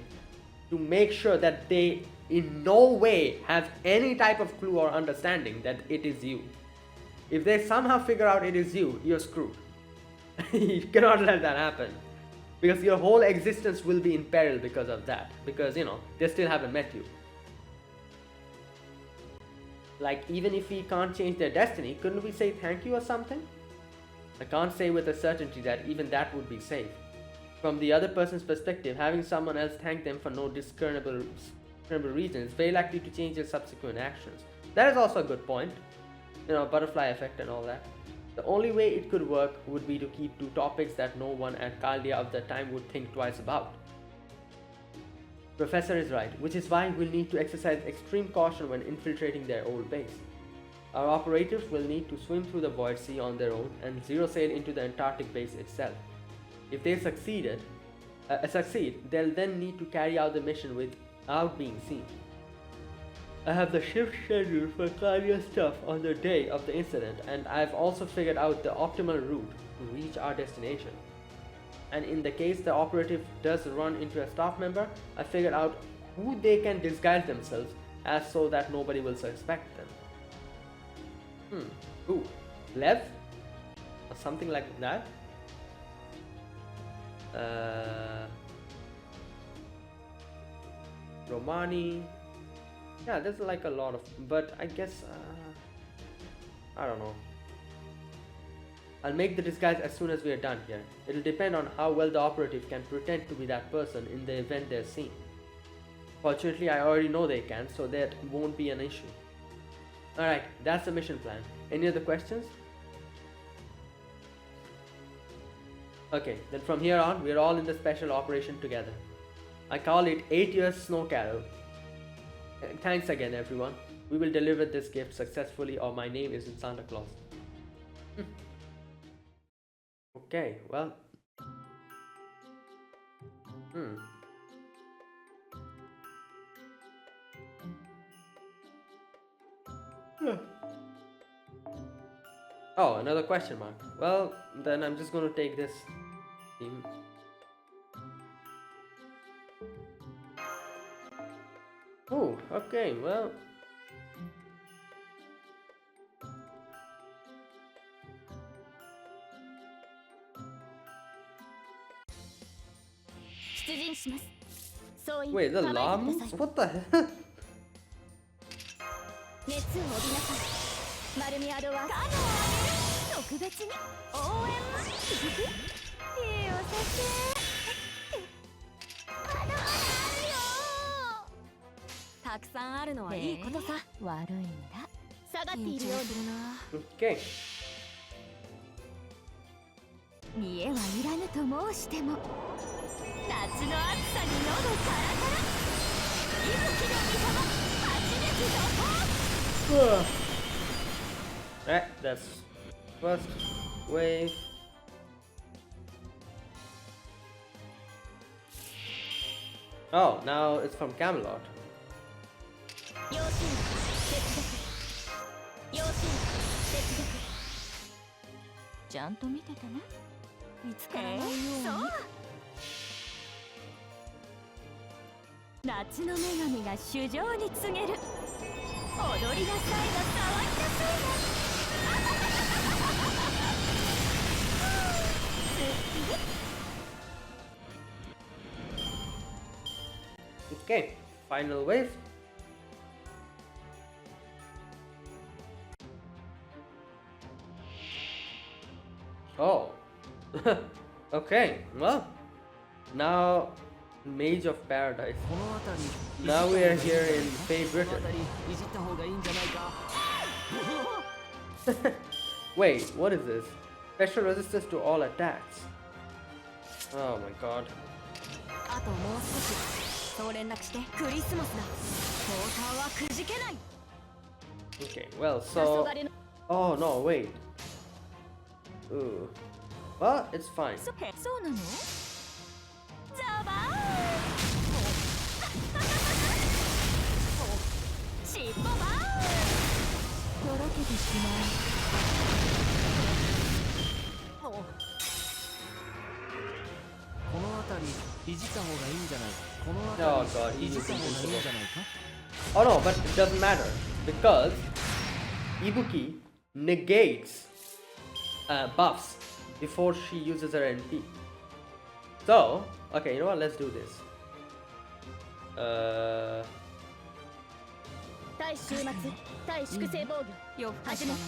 Speaker 1: to make sure that they in no way have any type of clue or understanding that it is you. If they somehow figure out it is you, you're screwed. You cannot let that happen. Because your whole existence will be in peril because of that. Because, they still haven't met you. Like, even if we can't change their destiny, couldn't we say thank you or something? I can't say with a certainty that even that would be safe. From the other person's perspective, having someone else thank them for no discernible reason is very likely to change their subsequent actions. That is also a good point. Butterfly effect and all that. The only way it could work would be to keep two topics that no one at Caldia of the time would think twice about. Professor is right, which is why we'll need to exercise extreme caution when infiltrating their old base. Our operatives will need to swim through the void sea on their own and zero sail into the Antarctic base itself. If they succeed, they'll then need to carry out the mission without being seen. I have the shift schedule for Caldia stuff on the day of the incident, and I've also figured out the optimal route to reach our destination. And in the case the operative does run into a staff member, I figured out who they can disguise themselves as so that nobody will suspect them. Who? Lev? Or something like that? Romani. Yeah, there's like a lot of, but I guess, I don't know. I'll make the disguise as soon as we are done here. It'll depend on how well the operative can pretend to be that person in the event they're seen. Fortunately, I already know they can, so that won't be an issue. Alright, that's the mission plan. Any other questions? Okay, then from here on, we're all in the special operation together. I call it 8 years Snow Carol. Thanks again, everyone. We will deliver this gift successfully, or my name isn't Santa Claus. Okay, well. Oh, another question mark. Well, then I'm just going to take this theme. Oh, okay, well. Wait, the llamas? What the hell?
Speaker 2: 熱を帯びなさい。マルミアードはカノをあげる。特別に応援も。いいお酒。まだまだあるよ。たくさんあるのはいいことさ。悪いんだ。下がっているようするな。
Speaker 1: Okay.
Speaker 2: 見栄はいらぬと申しても。夏の暑さに喉カラカラ。息吹の御様。初めての方。
Speaker 1: Alright, that's first wave. Oh, now it's from Camelot.
Speaker 2: 要請接続要請接続ちゃんと見ててね見つからないように、そう夏の女神が主情に告げる踊りなさいだ騒ぎなさいだ
Speaker 1: Okay, final wave. Oh, okay, well, now Mage of Paradise. Now we are here in Fey Britain. Wait, what is this? Special resistance to all attacks. Oh my god.
Speaker 2: あともう少しそう連絡してクリスマスだポーターはくじけない
Speaker 1: Okay, well, so... Oh no, wait. Ooh. Well, it's fine.
Speaker 2: そうなのリッポバーとろけてしまう。お
Speaker 4: この辺りいじった方がいいんじゃないか。この
Speaker 1: Oh
Speaker 4: 辺
Speaker 1: god,
Speaker 4: りい
Speaker 1: he's
Speaker 4: じった方がいいんじゃないか。
Speaker 1: Oh no, but it doesn't matter because Ibuki negates buffs before she uses her NP. So, okay, you know what? Let's do this.
Speaker 2: 対終末対粛清防御よく始めたな。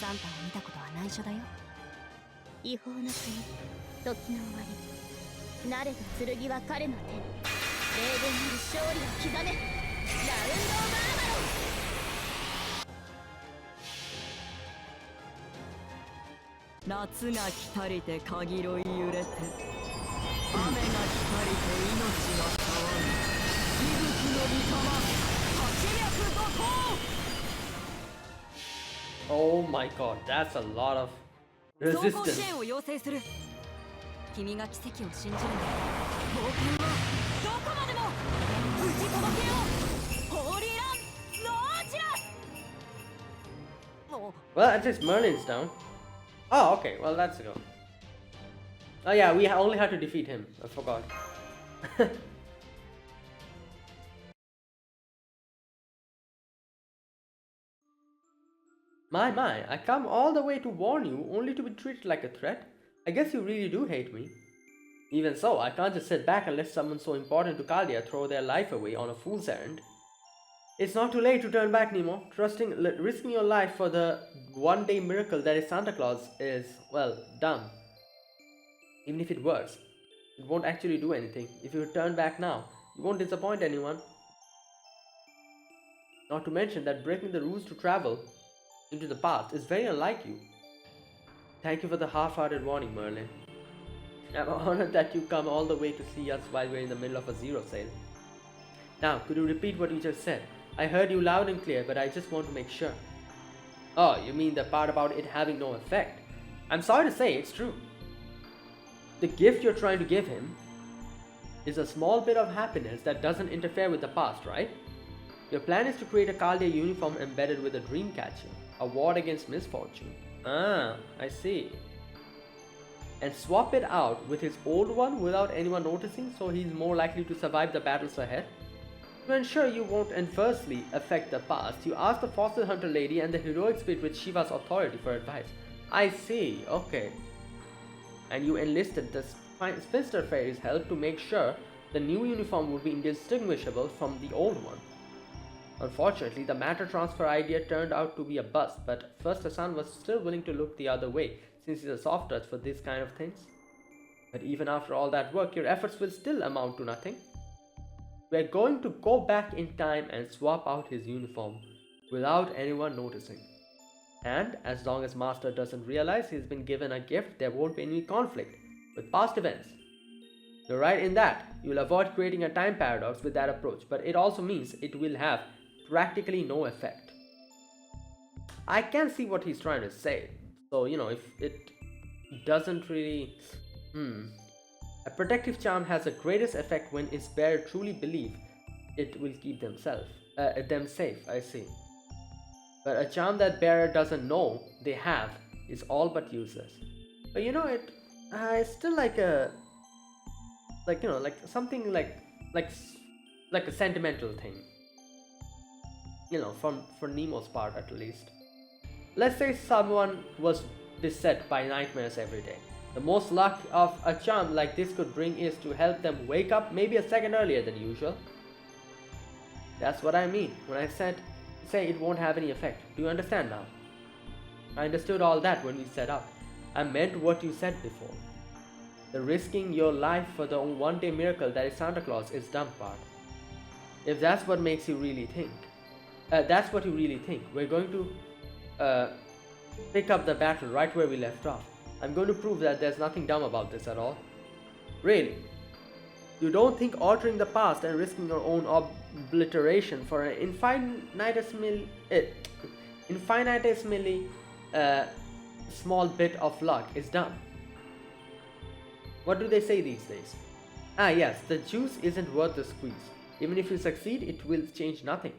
Speaker 2: サンタを見たことは内緒だよ。違法の国時の終わり慣れた剣は彼の手。霊言なる勝利を刻めラウンドバーバロン。夏が来たりて鍵ろい揺れて雨が来たりて命が変わる息吹の御霊8脈怒涛。
Speaker 1: Oh my god, that's a lot of
Speaker 2: 走行支
Speaker 1: resistance.
Speaker 2: 援を要請する。君が奇跡を信じるなら冒険はどこまでも打ち届けよう。ホーリーランローチラ。お
Speaker 1: Well, at least Merlin's down. Oh, okay, well, that's a go. Oh yeah, we only had to defeat him. I forgot. My, I come all the way to warn you only to be treated like a threat? I guess you really do hate me. Even so, I can't just sit back and let someone so important to Kaldia throw their life away on a fool's errand. It's not too late to turn back, Nemo. Risking your life for the one-day miracle that is Santa Claus is, well, dumb. Even if it works, it won't actually do anything. If you turn back now, you won't disappoint anyone. Not to mention that breaking the rules to travel into the past is very unlike you. Thank you for the half-hearted warning, Merlin. I'm honored that you come all the way to see us while we're in the middle of a zero sale. Now, could you repeat what you just said? I heard you loud and clear, but I just want to make sure. Oh, you mean the part about it having no effect? I'm sorry to say, it's true. The gift you're trying to give him is a small bit of happiness that doesn't interfere with the past, right? Your plan is to create a Kaldia uniform embedded with a dream catcher, a ward against misfortune. Ah, I see. And swap it out with his old one without anyone noticing, so he's more likely to survive the battles ahead. To ensure you won't adversely affect the past, you ask the fossil hunter lady and the heroic spirit with Shiva's authority for advice. I see, okay. And you enlisted the spinster fairy's help to make sure the new uniform would be indistinguishable from the old one. Unfortunately, the matter transfer idea turned out to be a bust, but First Hassan was still willing to look the other way, since he's a soft touch for this kind of things. But even after all that work, your efforts will still amount to nothing. We're going to go back in time and swap out his uniform, without anyone noticing. And as long as Master doesn't realize he's been given a gift, there won't be any conflict with past events. You're right in that. You'll avoid creating a time paradox with that approach, but it also means it will have practically no effect. I can see what he's trying to say. So, if it doesn't really... A protective charm has the greatest effect when its bearer truly believes it will keep them safe, I see. But a charm that bearer doesn't know they have is all but useless. But it's still like a... something like a sentimental thing. For Nemo's part at least. Let's say someone was beset by nightmares every day. The most luck of a charm like this could bring is to help them wake up maybe a second earlier than usual. That's what I mean when I say it won't have any effect. Do you understand now? I understood all that when we set up. I meant what you said before. The risking your life for the one-day miracle that is Santa Claus is dumb part. If that's what makes you really think, that's what you really think, we're going to pick up the battle right where we left off. I'm going to prove that there's nothing dumb about this at all. Really? You don't think altering the past and risking your own obliteration for an infinitesimally small bit of luck is dumb? What do they say these days? Ah yes, the juice isn't worth the squeeze. Even if you succeed, it will change nothing.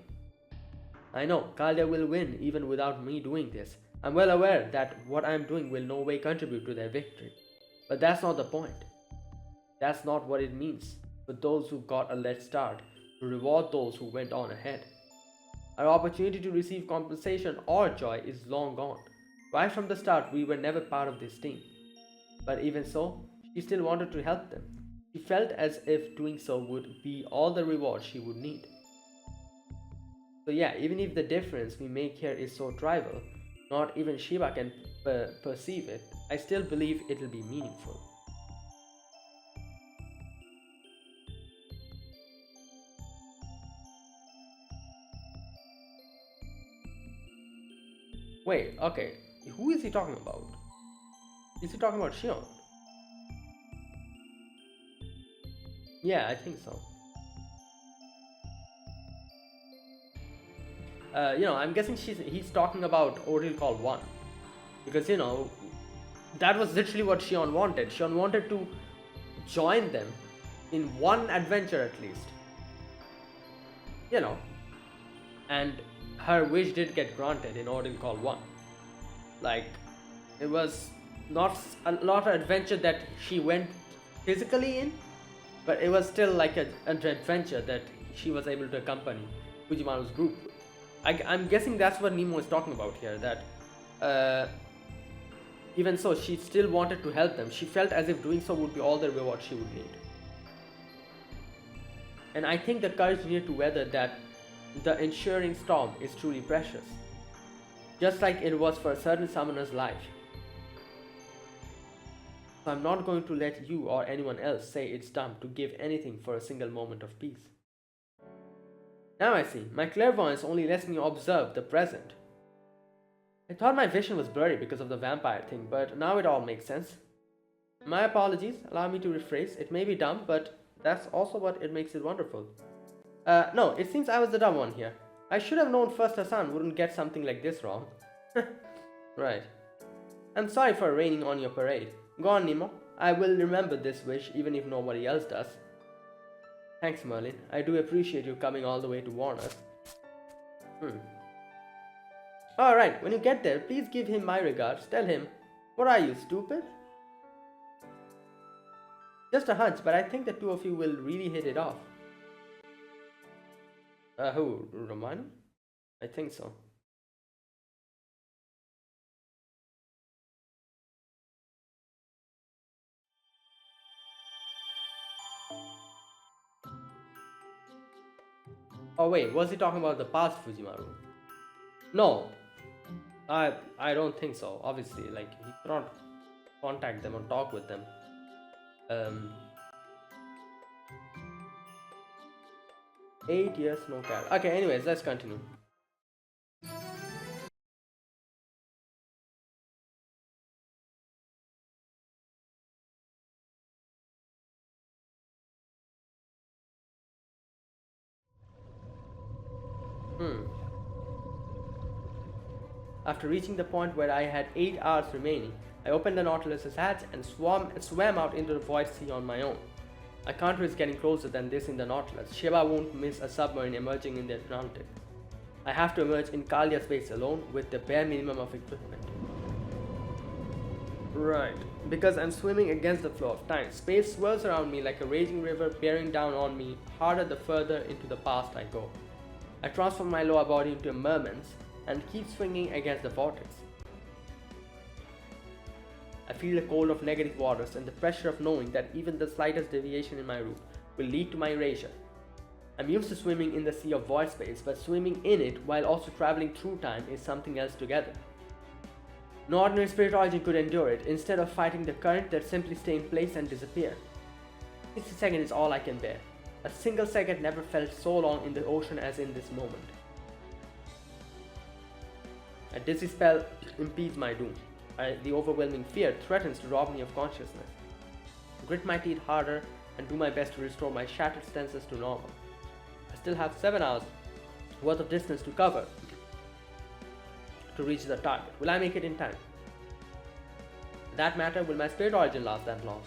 Speaker 1: I know, Kalia will win even without me doing this. I'm well aware that what I'm doing will no way contribute to their victory. But that's not the point. That's not what it means for those who got a lead start, to reward those who went on ahead. Our opportunity to receive compensation or joy is long gone. Right from the start, we were never part of this team. But even so, she still wanted to help them. She felt as if doing so would be all the reward she would need. So yeah, even if the difference we make here is so trivial, not even Shiva can perceive it, I still believe it'll be meaningful. Wait, okay, who is he talking about? Is he talking about Shion? Yeah, I think so. I'm guessing he's talking about Ordeal Call 1. Because, that was literally what Shion wanted. Shion wanted to join them in one adventure at least. And her wish did get granted in Ordeal Call 1. Like, it was not a lot of adventure that she went physically in, but it was still like an adventure that she was able to accompany Fujimaru's group. I'm guessing that's what Nemo is talking about here, that even so, she still wanted to help them. She felt as if doing so would be all the reward she would need. And I think the courage needed to weather that the ensuring storm is truly precious, just like it was for a certain summoner's life. So I'm not going to let you or anyone else say it's dumb to give anything for a single moment of peace. Now I see, my clairvoyance only lets me observe the present. I thought my vision was blurry because of the vampire thing, but now it all makes sense. My apologies, allow me to rephrase, it may be dumb, but that's also what it makes it wonderful. No, it seems I was the dumb one here. I should have known first Hassan wouldn't get something like this wrong. Right. I'm sorry for raining on your parade. Go on, Nemo. I will remember this wish even if nobody else does. Thanks, Merlin. I do appreciate you coming all the way to warn us. Alright, when you get there, please give him my regards. Tell him, what are you, stupid? Just a hunch, but I think the two of you will really hit it off. Who? Romani? I think so. Oh wait, was he talking about the past Fujimaru? No, I don't think so. Obviously, like he cannot contact them or talk with them. 8 years, no cat. Okay, anyways, let's continue. After reaching the point where I had 8 hours remaining, I opened the Nautilus's hatch and swam out into the void sea on my own. I can't risk getting closer than this in the Nautilus. Shiva won't miss a submarine emerging in the Atlantic. I have to emerge in Kalia's base alone with the bare minimum of equipment. Right, because I'm swimming against the flow of time. Space swirls around me like a raging river, bearing down on me harder the further into the past I go. I transform my lower body into a merman's and keep swinging against the vortex. I feel the cold of negative waters and the pressure of knowing that even the slightest deviation in my route will lead to my erasure. I'm used to swimming in the sea of void space, but swimming in it while also traveling through time is something else together. No ordinary spirit origin could endure it, instead of fighting the current that simply stay in place and disappear. 60 seconds is all I can bear. A single second never felt so long in the ocean as in this moment. A dizzy spell impedes my doom. The overwhelming fear threatens to rob me of consciousness. I grit my teeth harder and do my best to restore my shattered senses to normal. I still have 7 hours worth of distance to cover to reach the target. Will I make it in time? For that matter, will my spirit origin last that long?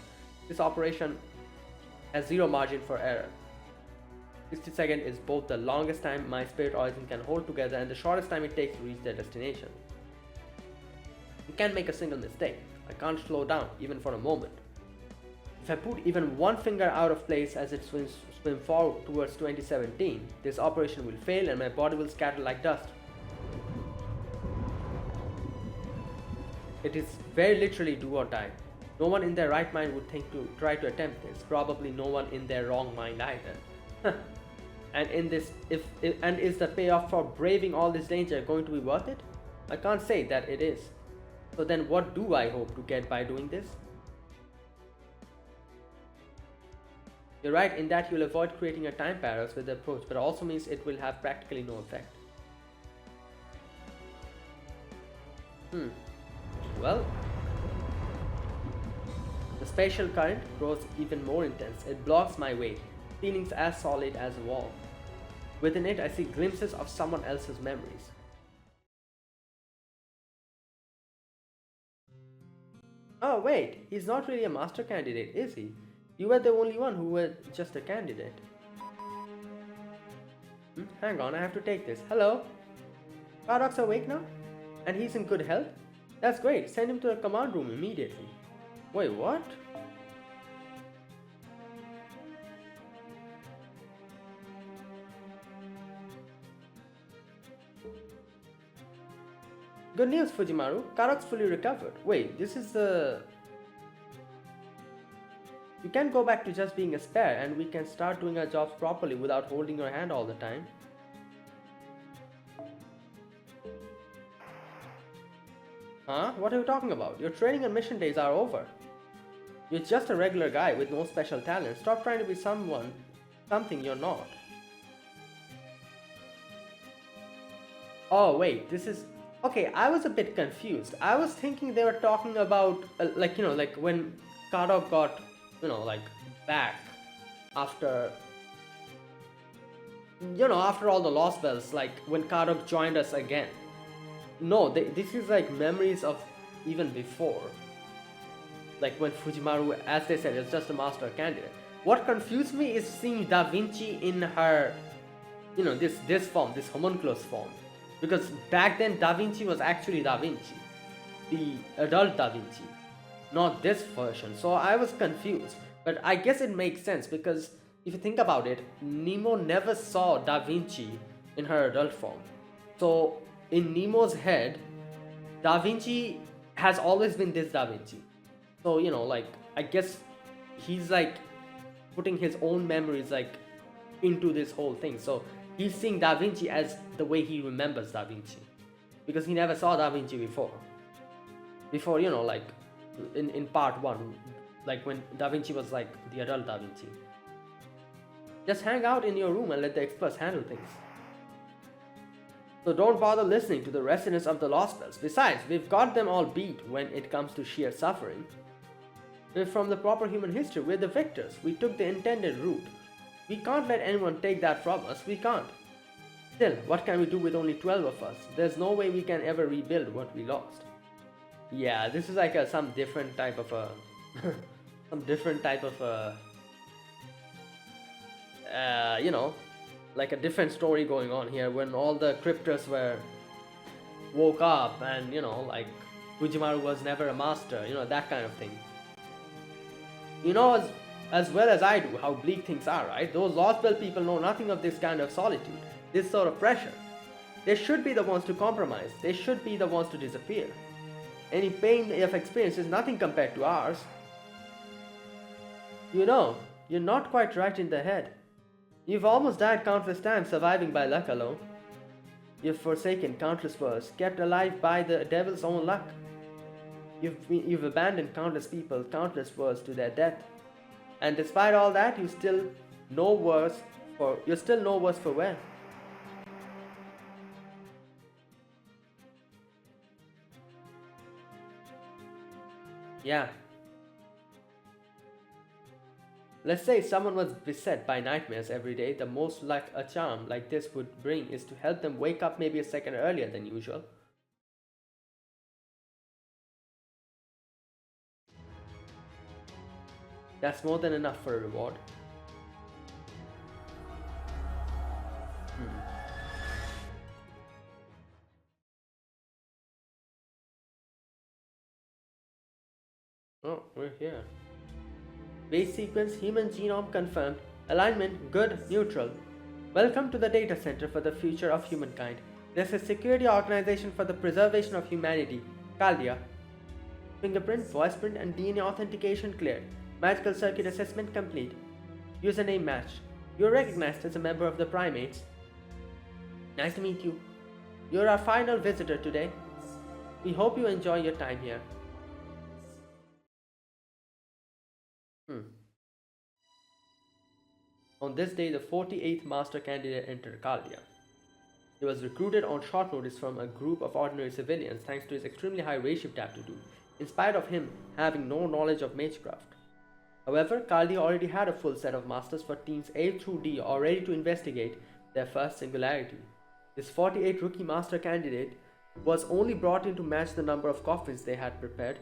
Speaker 1: This operation has zero margin for error. 60 seconds is both the longest time my spirit origin can hold together and the shortest time it takes to reach their destination. You can't make a single mistake. I can't slow down, even for a moment. If I put even one finger out of place as it swim forward towards 2017, this operation will fail and my body will scatter like dust. It is very literally do or die. No one in their right mind would think to try to attempt this. Probably no one in their wrong mind either. And is the payoff for braving all this danger going to be worth it? I can't say that it is. So then what do I hope to get by doing this? You're right in that you'll avoid creating a time paradox with the approach, but also means it will have practically no effect. Well, the spatial current grows even more intense. It blocks my way, feelings as solid as a wall. Within it, I see glimpses of someone else's memories. Oh wait, he's not really a master candidate, is he? You were the only one who was just a candidate. Hang on, I have to take this. Hello? Paradox awake now? And he's in good health? That's great, send him to the command room immediately. Wait, what? Good news, Fujimaru. Karak's fully recovered. Wait, this is the... You can go back to just being a spare and we can start doing our jobs properly without holding your hand all the time. Huh? What are you talking about? Your training and mission days are over. You're just a regular guy with no special talent. Stop trying to be something you're not. Oh wait, this is... Okay, I was a bit confused. I was thinking they were talking about, like when Karok got, back after, after all the Lost Bells, like when Karok joined us again. No, this is like memories of even before. Like when Fujimaru, as they said, is just a master candidate. What confused me is seeing Da Vinci in her, this form, this homunculus form. Because back then Da Vinci was actually Da Vinci, the adult Da Vinci, not this version. So I was confused, but I guess it makes sense because if you think about it, Nemo never saw Da Vinci in her adult form. So in Nemo's head, Da Vinci has always been this Da Vinci. So I guess he's like putting his own memories like into this whole thing. So he's seeing Da Vinci as the way he remembers Da Vinci. Because he never saw Da Vinci before. Before, in part 1, like when Da Vinci was like the adult Da Vinci. Just hang out in your room and let the experts handle things. So don't bother listening to the residents of the Lost Bells. Besides, we've got them all beat when it comes to sheer suffering. We're from the proper human history, we're the victors. We took the intended route. We can't let anyone take that from us, we can't. Still, what can we do with only 12 of us? There's no way we can ever rebuild what we lost. Yeah, this is like some different type of a... like a different story going on here when all the cryptors woke up and, Fujimaru was never a master, that kind of thing. As well as I do how bleak things are, right? Those Lost Bell people know nothing of this kind of solitude, this sort of pressure. They should be the ones to compromise. They should be the ones to disappear. Any pain they have experienced is nothing compared to ours. You're not quite right in the head. You've almost died countless times surviving by luck alone. You've forsaken countless worlds, kept alive by the devil's own luck. You've abandoned countless people, countless worlds to their death. And despite all that, you're still no worse for wear. Yeah. Let's say someone was beset by nightmares every day. The most luck a charm like this would bring is to help them wake up maybe a second earlier than usual. That's more than enough for a reward. Oh, we're here. Base sequence, human genome confirmed. Alignment, good, neutral. Welcome to the data center for the future of humankind. This is Security Organization for the Preservation of Humanity, Caldia. Fingerprint, voiceprint, and DNA authentication cleared. Magical circuit assessment complete. Username matched. You're recognized as a member of the primates. Nice to meet you. You're our final visitor today. We hope you enjoy your time here. On this day, the 48th master candidate entered Caldia. He was recruited on short notice from a group of ordinary civilians thanks to his extremely high rayship aptitude, in spite of him having no knowledge of magecraft. However, Caldia already had a full set of masters for teams A through D all ready to investigate their first singularity. This 48th rookie master candidate was only brought in to match the number of coffins they had prepared.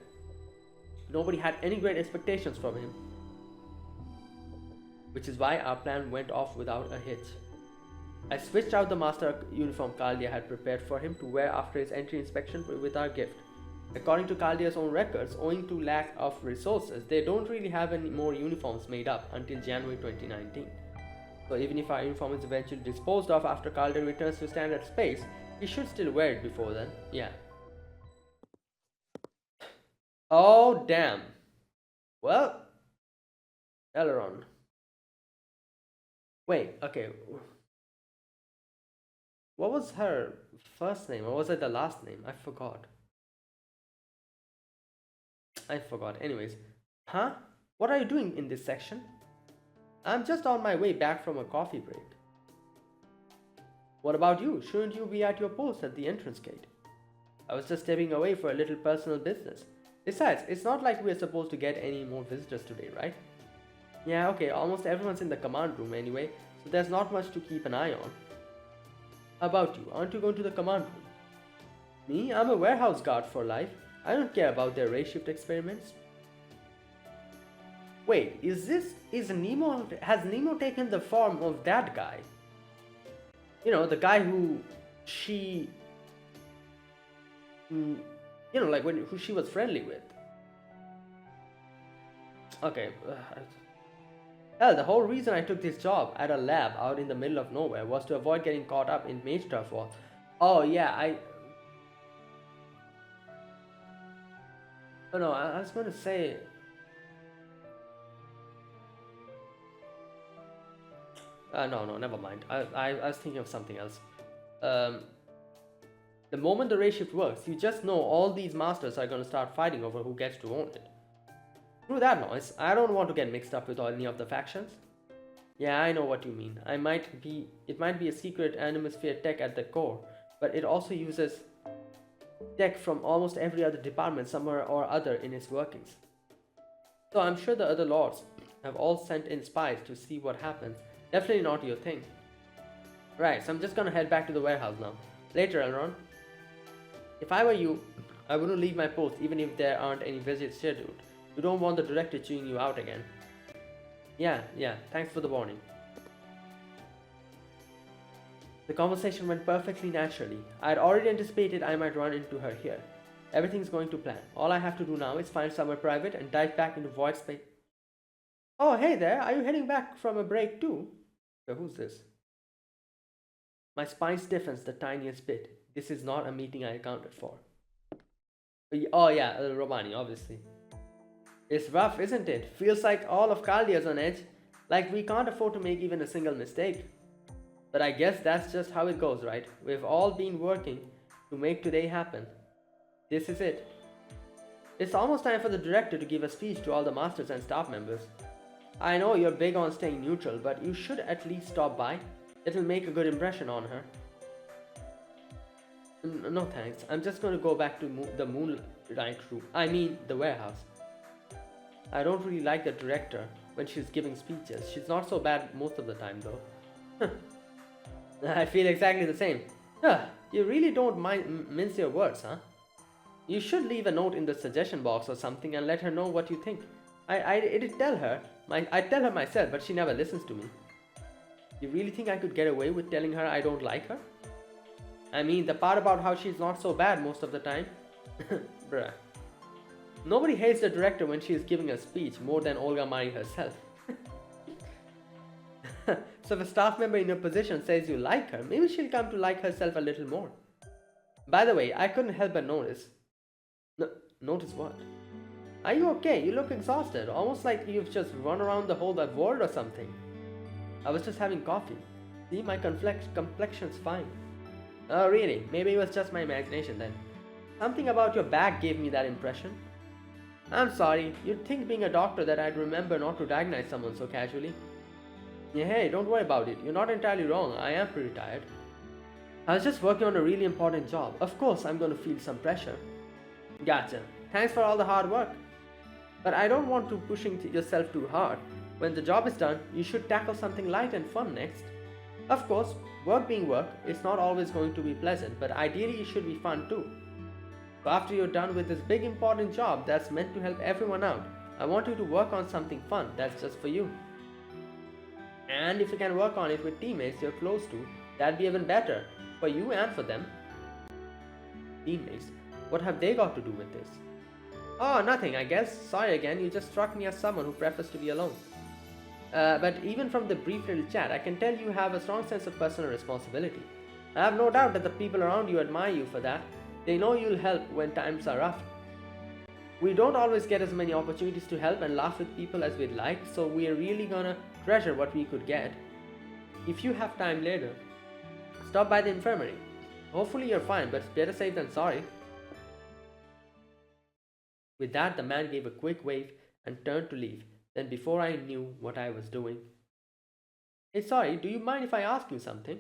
Speaker 1: Nobody had any great expectations from him, which is why our plan went off without a hitch. I switched out the master uniform Caldia had prepared for him to wear after his entry inspection with our gift. According to Caldia's own records, owing to lack of resources, they don't really have any more uniforms made up until January 2019. So even if our uniform is eventually disposed of after Caldia returns to standard space, he should still wear it before then. Yeah. Oh damn. Well, Aileron. Wait, okay. What was her first name, or was it the last name? I forgot. Anyways. Huh? What are you doing in this section? I'm just on my way back from a coffee break. What about you? Shouldn't you be at your post at the entrance gate? I was just stepping away for a little personal business. Besides, it's not like we're supposed to get any more visitors today, right? Yeah, okay, almost everyone's in the command room anyway, so there's not much to keep an eye on. How about you? Aren't you going to the command room? Me? I'm a warehouse guard for life. I don't care about their ray shift experiments. Wait, has Nemo taken the form of that guy? You know, the guy who who she was friendly with. Okay. Hell, the whole reason I took this job at a lab out in the middle of nowhere was to avoid getting caught up in mage stuff war. Oh yeah, I was going to say. No, never mind. I was thinking of something else. The moment the ray shift works, you just know all these masters are going to start fighting over who gets to own it. Screw that noise. I don't want to get mixed up with any of the factions. Yeah, I know what you mean. It might be a secret Animosphere tech at the core, but it also uses tech from almost every other department somewhere or other in its workings. So I'm sure the other lords have all sent in spies to see what happens. Definitely not your thing. Right, so I'm just gonna head back to the warehouse now. Later, Elrond. If I were you, I wouldn't leave my post even if there aren't any visits scheduled. You don't want the director chewing you out again. Yeah, thanks for the warning. The conversation went perfectly naturally. I had already anticipated I might run into her here. Everything's going to plan. All I have to do now is find somewhere private and dive back into void space. Oh, hey there, are you heading back from a break too? So who's this? My spine stiffens the tiniest bit. This is not a meeting I accounted for. Oh yeah, Romani, obviously. It's rough, isn't it? Feels like all of Caldia's on edge. Like we can't afford to make even a single mistake. But I guess that's just how it goes, right? We've all been working to make today happen. This is it. It's almost time for the director to give a speech to all the masters and staff members. I know you're big on staying neutral, but you should at least stop by. It'll make a good impression on her. No thanks, I'm just going to go back to the moonlight room. I mean, the warehouse. I don't really like the director when she's giving speeches. She's not so bad most of the time though. I feel exactly the same. You really don't mince your words, huh? You should leave a note in the suggestion box or something and let her know what you think. I did tell her. I tell her myself, but she never listens to me. You really think I could get away with telling her I don't like her? I mean, the part about how she's not so bad most of the time. Bruh. Nobody hates the director when she is giving a speech more than Olga Mari herself. So if a staff member in your position says you like her, maybe she'll come to like herself a little more. By the way, I couldn't help but notice. Notice what? Are you okay? You look exhausted, almost like you've just run around the whole world or something. I was just having coffee. See, my complexion's fine. Oh really? Maybe it was just my imagination then. Something about your back gave me that impression. I'm sorry, you'd think being a doctor that I'd remember not to diagnose someone so casually. Yeah, hey, don't worry about it. You're not entirely wrong. I am pretty tired. I was just working on a really important job. Of course, I'm going to feel some pressure. Gotcha. Thanks for all the hard work. But I don't want to pushing yourself too hard. When the job is done, you should tackle something light and fun next. Of course, work being work, it's not always going to be pleasant, but ideally it should be fun too. So after you're done with this big important job that's meant to help everyone out, I want you to work on something fun that's just for you. And if you can work on it with teammates you're close to, that'd be even better, for you and for them. Teammates? What have they got to do with this? Oh, nothing, I guess. Sorry again, you just struck me as someone who prefers to be alone. But even from the brief little chat, I can tell you have a strong sense of personal responsibility. I have no doubt that the people around you admire you for that. They know you'll help when times are rough. We don't always get as many opportunities to help and laugh with people as we'd like, so we're really gonna treasure what we could get. If you have time later, stop by the infirmary. Hopefully you're fine, but it's better safe than sorry. With that, the man gave a quick wave and turned to leave. Then before I knew what I was doing, "Hey, sorry, do you mind if I ask you something?"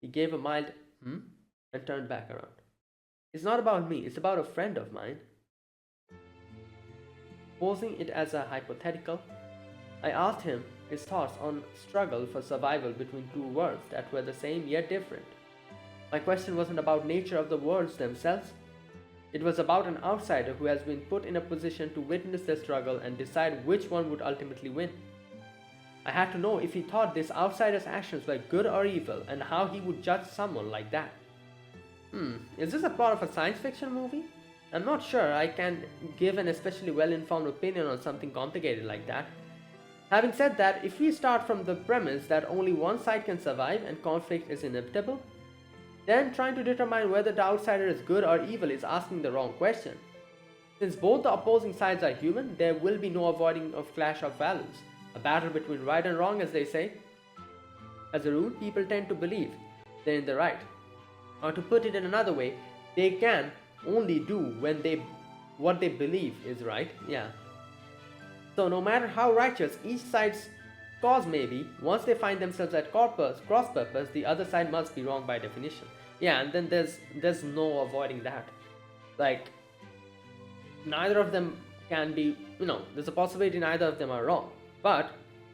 Speaker 1: He gave a mild and turned back around. "It's not about me, it's about a friend of mine." Posing it as a hypothetical, I asked him his thoughts on struggle for survival between two worlds that were the same yet different. My question wasn't about nature of the worlds themselves. It was about an outsider who has been put in a position to witness the struggle and decide which one would ultimately win. I had to know if he thought this outsider's actions were good or evil and how he would judge someone like that. Is this a plot of a science fiction movie? I'm not sure I can give an especially well-informed opinion on something complicated like that. Having said that, if we start from the premise that only one side can survive and conflict is inevitable, then trying to determine whether the outsider is good or evil is asking the wrong question. Since both the opposing sides are human, there will be no avoiding of clash of values, a battle between right and wrong, as they say. As a rule, people tend to believe they're in the right. Or to put it in another way, they can only do what they believe is right. Yeah. So no matter how righteous each side's cause may be, once they find themselves at cross purpose, the other side must be wrong by definition. Yeah, and then there's no avoiding that. Like, neither of them can be, there's a possibility neither of them are wrong. But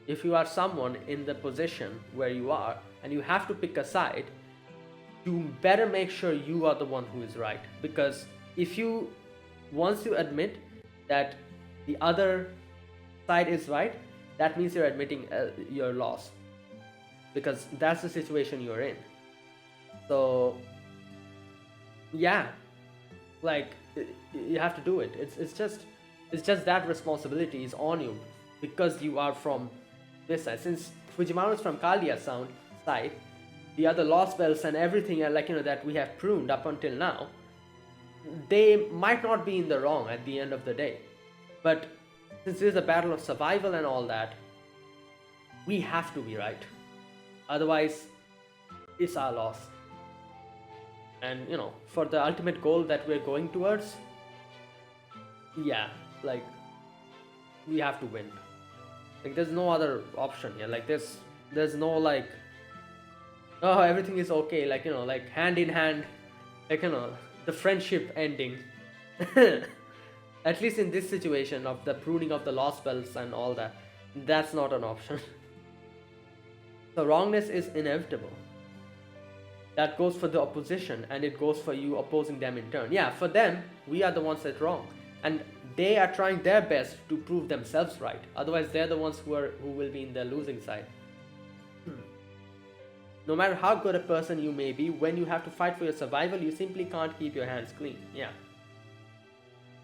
Speaker 1: if you are someone in the position where you are and you have to pick a side, you better make sure you are the one who is right. Because once you admit that the other side is right, that means you're admitting your loss, because that's the situation you're in. So yeah, like, you have to do it. It's just that responsibility is on you because you are from this side. Since Fujimaru is from Kalia sound side, the other lost spells and everything that we have pruned up until now, they might not be in the wrong at the end of the day. But since it is a battle of survival and all that, we have to be right. Otherwise, it's our loss. And for the ultimate goal that we're going towards, yeah, like, we have to win. Like, there's no other option here. Like, there's no like, oh, everything is okay, like hand in hand, the friendship ending. At least in this situation of the pruning of the lost spells and all that, that's not an option. So wrongness is inevitable. That goes for the opposition, and it goes for you opposing them in turn. Yeah, for them, we are the ones that wrong, and they are trying their best to prove themselves right. Otherwise, they're the ones who will be in the losing side. No matter how good a person you may be, when you have to fight for your survival, you simply can't keep your hands clean. Yeah.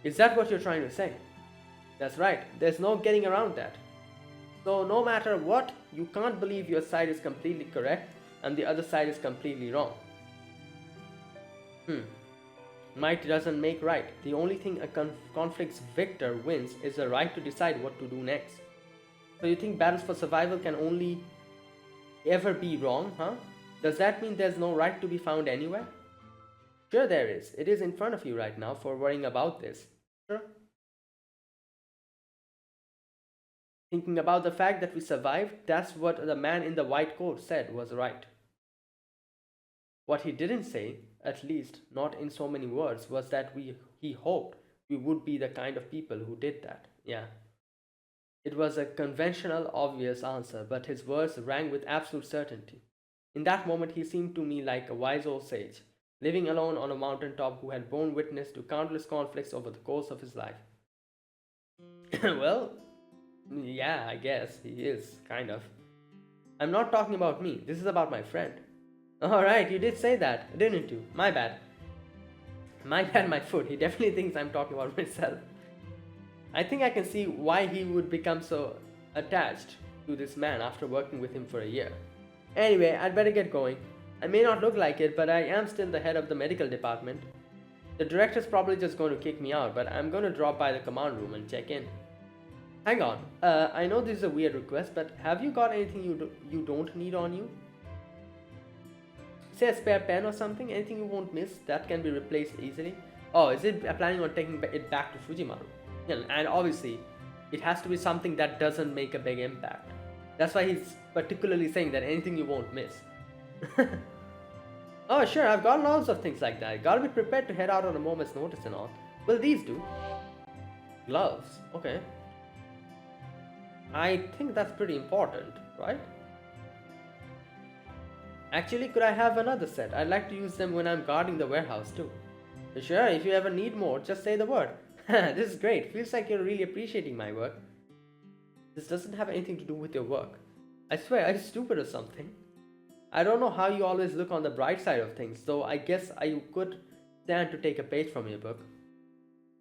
Speaker 1: Is that what you're trying to say? That's right, there's no getting around that. So no matter what, you can't believe your side is completely correct and the other side is completely wrong. Might doesn't make right. The only thing a conflict's victor wins is the right to decide what to do next. So you think battles for survival can only ever be wrong, huh? Does that mean there's no right to be found anywhere? Sure there is. It is in front of you right now for worrying about this. Sure. Thinking about the fact that we survived, that's what the man in the white coat said was right. What he didn't say, at least not in so many words, was that he hoped we would be the kind of people who did that. Yeah. It was a conventional, obvious answer, but his words rang with absolute certainty. In that moment, he seemed to me like a wise old sage, living alone on a mountaintop who had borne witness to countless conflicts over the course of his life. Well, yeah, I guess he is, kind of. I'm not talking about me, this is about my friend. Alright, you did say that, didn't you? My bad. My bad, my foot. He definitely thinks I'm talking about myself. I think I can see why he would become so attached to this man after working with him for a year. Anyway, I'd better get going. I may not look like it, but I am still the head of the medical department. The director's probably just going to kick me out, but I'm going to drop by the command room and check in. Hang on, I know this is a weird request, but have you got anything you don't need on you? Say a spare pen or something, anything you won't miss that can be replaced easily. Oh, is it planning on taking it back to Fujimaru? Yeah, and obviously, it has to be something that doesn't make a big impact. That's why he's particularly saying that anything you won't miss. Oh sure, I've got lots of things like that. Gotta be prepared to head out on a moment's notice and all. Will these do? Gloves, okay. I think that's pretty important, right? Actually, could I have another set? I'd like to use them when I'm guarding the warehouse too. Sure, if you ever need more, just say the word. This is great. Feels like you're really appreciating my work. This doesn't have anything to do with your work. I swear, I'm stupid or something. I don't know how you always look on the bright side of things, though I guess I could stand to take a page from your book.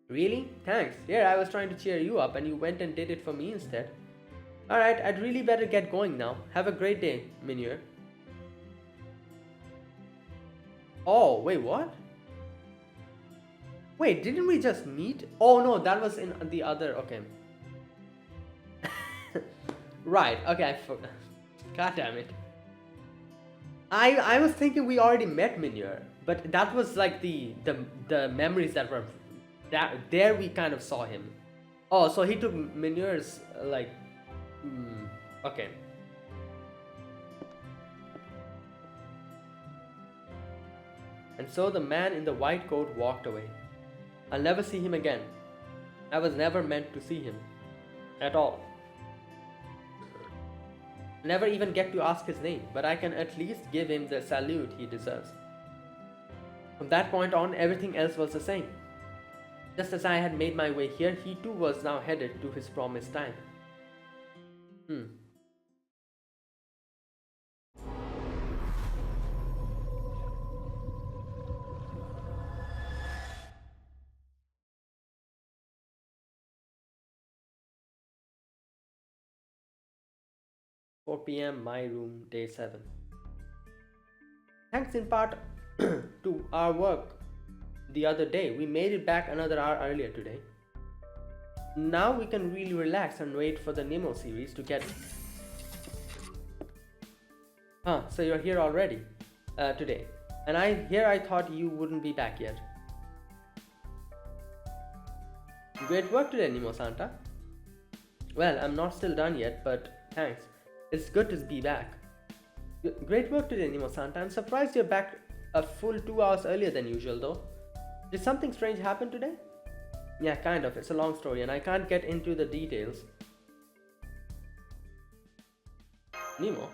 Speaker 1: Really? Thanks. Here, I was trying to cheer you up and you went and did it for me instead. Alright, I'd really better get going now. Have a great day, Mineur. Oh, wait, what? Wait, didn't we just meet? Oh no, that was in the other, okay. Right, okay, I forgot. God damn it. I was thinking we already met Mineur, but that was like the memories that were, that there we kind of saw him. Oh, so he took Mineur's, like, okay. And so the man in the white coat walked away. I'll never see him again. I was never meant to see him. At all. Never even get to ask his name, but I can at least give him the salute he deserves. From that point on, everything else was the same. Just as I had made my way here, he too was now headed to his promised time. 4 p.m. my room, day 7. Thanks in part to our work the other day, we made it back another hour earlier today. Now we can really relax and wait for the Nemo series to get... so you're here already, today. And I thought you wouldn't be back yet. Great work today, Nemo Santa. Well, I'm not still done yet, but thanks. It's good to be back. Great work today, Nemo Santa. I'm surprised you're back a full 2 hours earlier than usual, though. Did something strange happen today? Yeah, kind of. It's a long story and I can't get into the details. Nemo?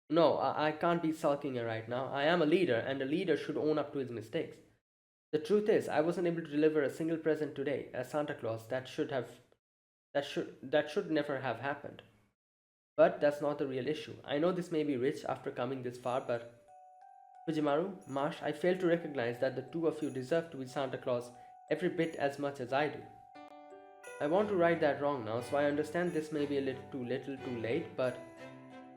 Speaker 1: No, I can't be sulking right now. I am a leader and a leader should own up to his mistakes. The truth is, I wasn't able to deliver a single present today as Santa Claus. That should never have happened. But that's not the real issue. I know this may be rich after coming this far, but Fujimaru, Marsh, I fail to recognize that the two of you deserve to be Santa Claus every bit as much as I do. I want to right that wrong now, so I understand this may be a little too late, but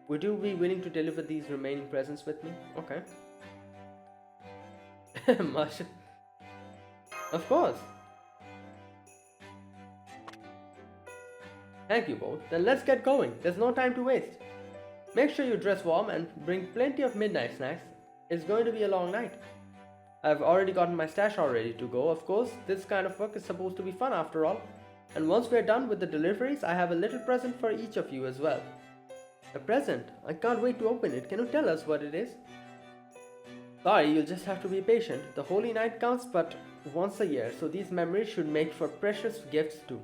Speaker 1: would you be willing to deliver these remaining presents with me? Okay. Much. Of course. Thank you both. Then let's get going. There's no time to waste. Make sure you dress warm and bring plenty of midnight snacks. It's going to be a long night. I've already gotten my stash all ready to go. Of course, this kind of work is supposed to be fun after all. And once we're done with the deliveries, I have a little present for each of you as well. A present? I can't wait to open it. Can you tell us what it is? Sorry, you'll just have to be patient. The Holy Night comes but once a year, so these memories should make for precious gifts too.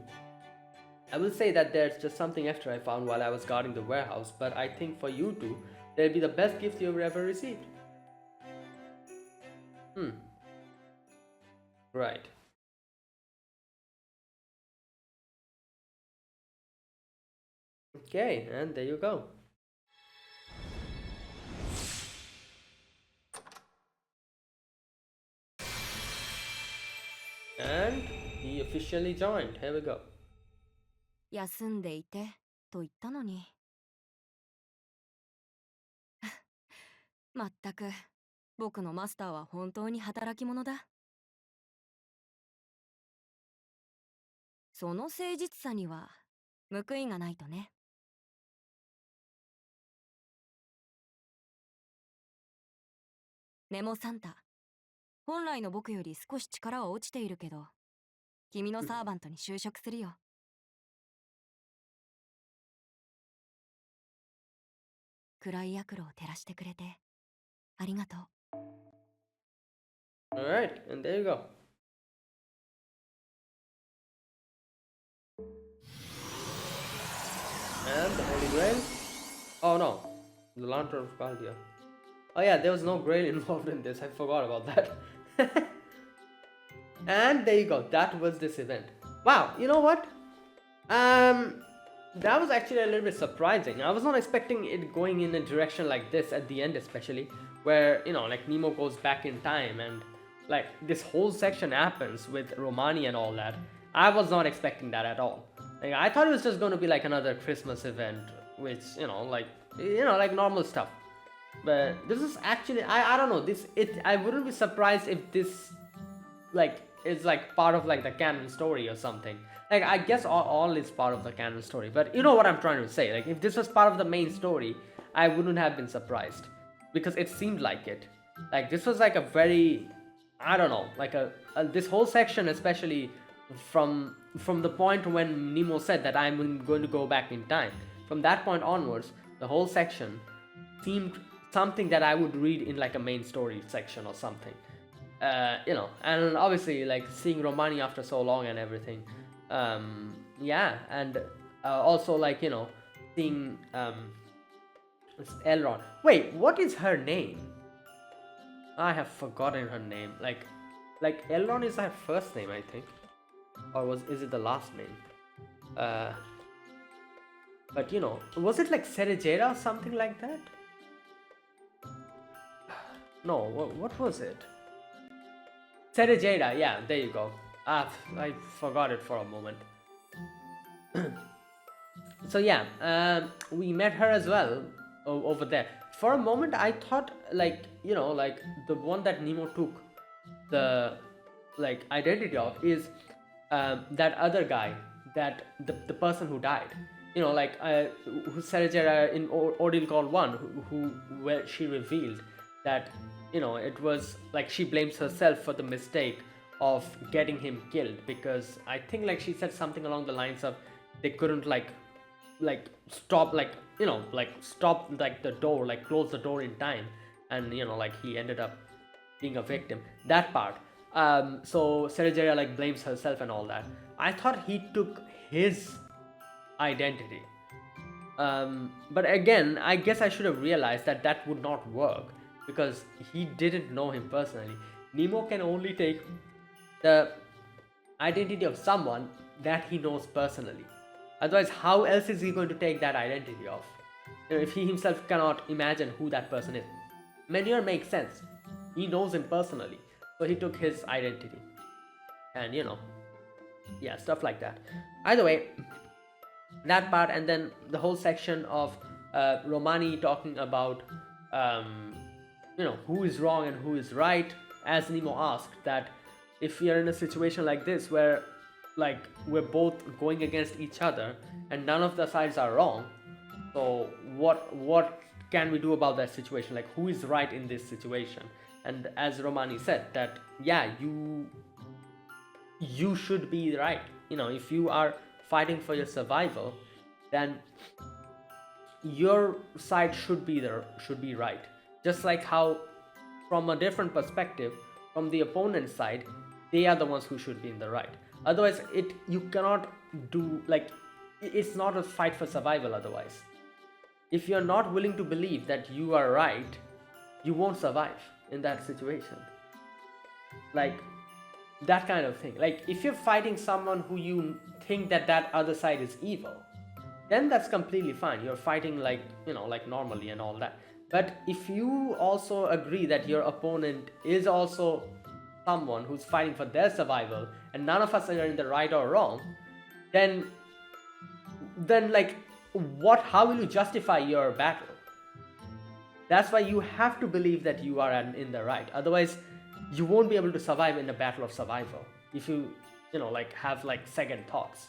Speaker 1: I will say that there's just something extra I found while I was guarding the warehouse, but I think for you two, they'll be the best gift you've ever received. Right. Okay, and there you go. And he officially joined. Here we go.
Speaker 2: 休んでいてと言ったのに。まったく、僕のマスターは本当に働き者だ。その誠実さには報いがないとね。ネモサンタ、本来の僕より少し力は落ちているけど、君のサーバントに就職するよ。暗い役路を照らしてくれてありがとう。
Speaker 1: Alright, and there you go. And the Holy Grail. Oh no, the Lantern of Baldia. Oh yeah, there was no Grail involved in this. I forgot about that. And there you go. That was this event. Wow, you know what? That was actually a little bit surprising. I was not expecting it going in a direction like this at the end, especially where, you know, like Nemo goes back in time and like this whole section happens with Romani and all that. I was not expecting that at all. Like, I thought it was just going to be like another Christmas event, which, like normal stuff. But this is actually, I don't know, I wouldn't be surprised if this like is like part of like the canon story or something. Like, I guess all is part of the canon story, but you know what I'm trying to say. Like, if this was part of the main story, I wouldn't have been surprised because it seemed like it. Like, this was like a very, I don't know, like this whole section, especially from the point when Nemo said that I'm going to go back in time. From that point onwards, the whole section seemed something that I would read in like a main story section or something. And obviously like seeing Romani after so long and everything. Yeah, and also like, seeing Elrond. Wait, what is her name? I have forgotten her name. Like Elrond is her first name, I think, or is it the last name? But was it like Serejera or something like that? No, what was it? Serejera, yeah, there you go. I forgot it for a moment. So yeah, we met her as well over there. For a moment, I thought like the one that Nemo took the like identity of is that other guy, that the person who died. Who Serejera in Ordeal Call 1, where she revealed that it was like she blames herself for the mistake of getting him killed, because I think like she said something along the lines of they couldn't like stop stop like the door, like close the door in time, and like he ended up being a victim. That part. So Serejera like blames herself and all that. I thought he took his identity. But again, I guess I should have realized that would not work, because he didn't know him personally. Nemo can only take the identity of someone that he knows personally. Otherwise, how else is he going to take that identity of? If he himself cannot imagine who that person is. Menure makes sense. He knows him personally, so he took his identity. and yeah, stuff like that. Either way, that part, and then the whole section of Romani talking about who is wrong and who is right. As Nemo asked, that if we are in a situation like this where like we're both going against each other and none of the sides are wrong, so what can we do about that situation? Like, who is right in this situation? And as Romani said, that yeah, you should be right. If you are fighting for your survival, then your side should be right. Just like how, from a different perspective, from the opponent's side, they are the ones who should be in the right. Otherwise, you cannot do, like, it's not a fight for survival. Otherwise, if you're not willing to believe that you are right, you won't survive in that situation. Like, that kind of thing. Like, if you're fighting someone who you think that other side is evil, then that's completely fine. You're fighting like normally and all that. But if you also agree that your opponent is also someone who's fighting for their survival and none of us are in the right or wrong, then like, how will you justify your battle? That's why you have to believe that you are in the right. Otherwise, you won't be able to survive in a battle of survival if you like have like second thoughts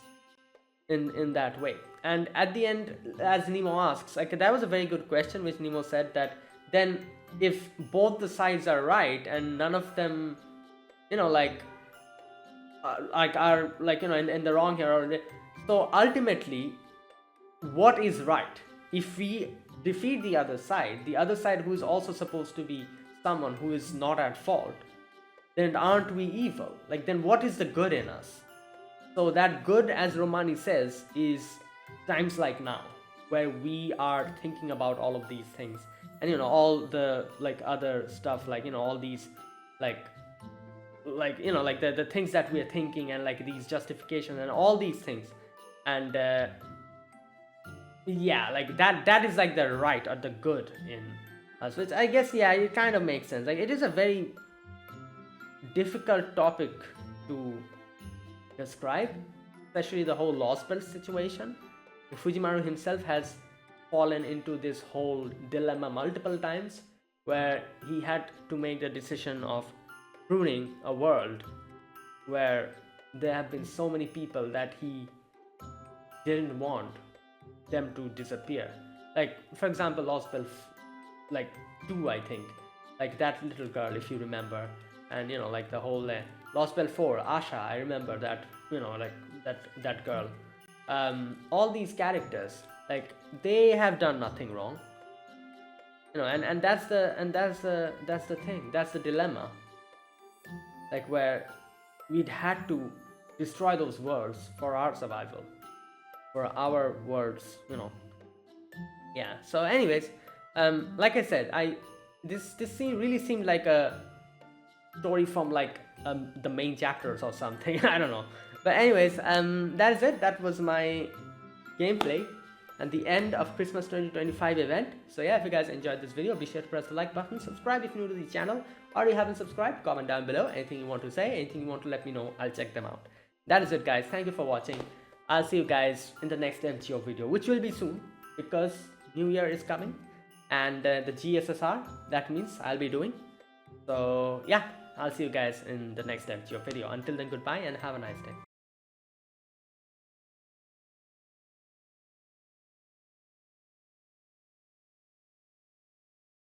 Speaker 1: in that way. And at the end, as Nemo asks, like, that was a very good question, which Nemo said, that then if both the sides are right and none of them are in the wrong here, so ultimately, what is right? If we defeat the other side who is also supposed to be someone who is not at fault, then aren't we evil? Like, then what is the good in us? So that good, as Romani says, is times like now, where we are thinking about all of these things, and all the like other stuff, like all these like the things that we are thinking, and like these justifications and all these things, and yeah, like that is like the right or the good in us, which I guess, yeah, it kind of makes sense. Like, it is a very difficult topic to describe, especially the whole lost belt situation. Fujimaru himself has fallen into this whole dilemma multiple times, where he had to make the decision of ruining a world where there have been so many people that he didn't want them to disappear. Like, for example, lost belt like 2, I think, like that little girl, if you remember, and like the whole lost belt 4, Asha, I remember that, like that girl. All these characters, like, they have done nothing wrong, and that's the thing, that's the dilemma, like, where we'd had to destroy those worlds for our survival, for our worlds, yeah. So anyways, like I said, this scene really seemed like a story from like the main chapters or something. I don't know. But anyways, that is it. That was my gameplay and the end of Christmas 2025 event. So yeah, if you guys enjoyed this video, be sure to press the like button, subscribe if you're new to the channel, or you haven't subscribed, comment down below anything you want to say, anything you want to let me know, I'll check them out. That is it, guys. Thank you for watching. I'll see you guys in the next FGO video, which will be soon, because New Year is coming, and the GSSR, that means I'll be doing. So yeah, I'll see you guys in the next FGO video. Until then, goodbye and have a nice day.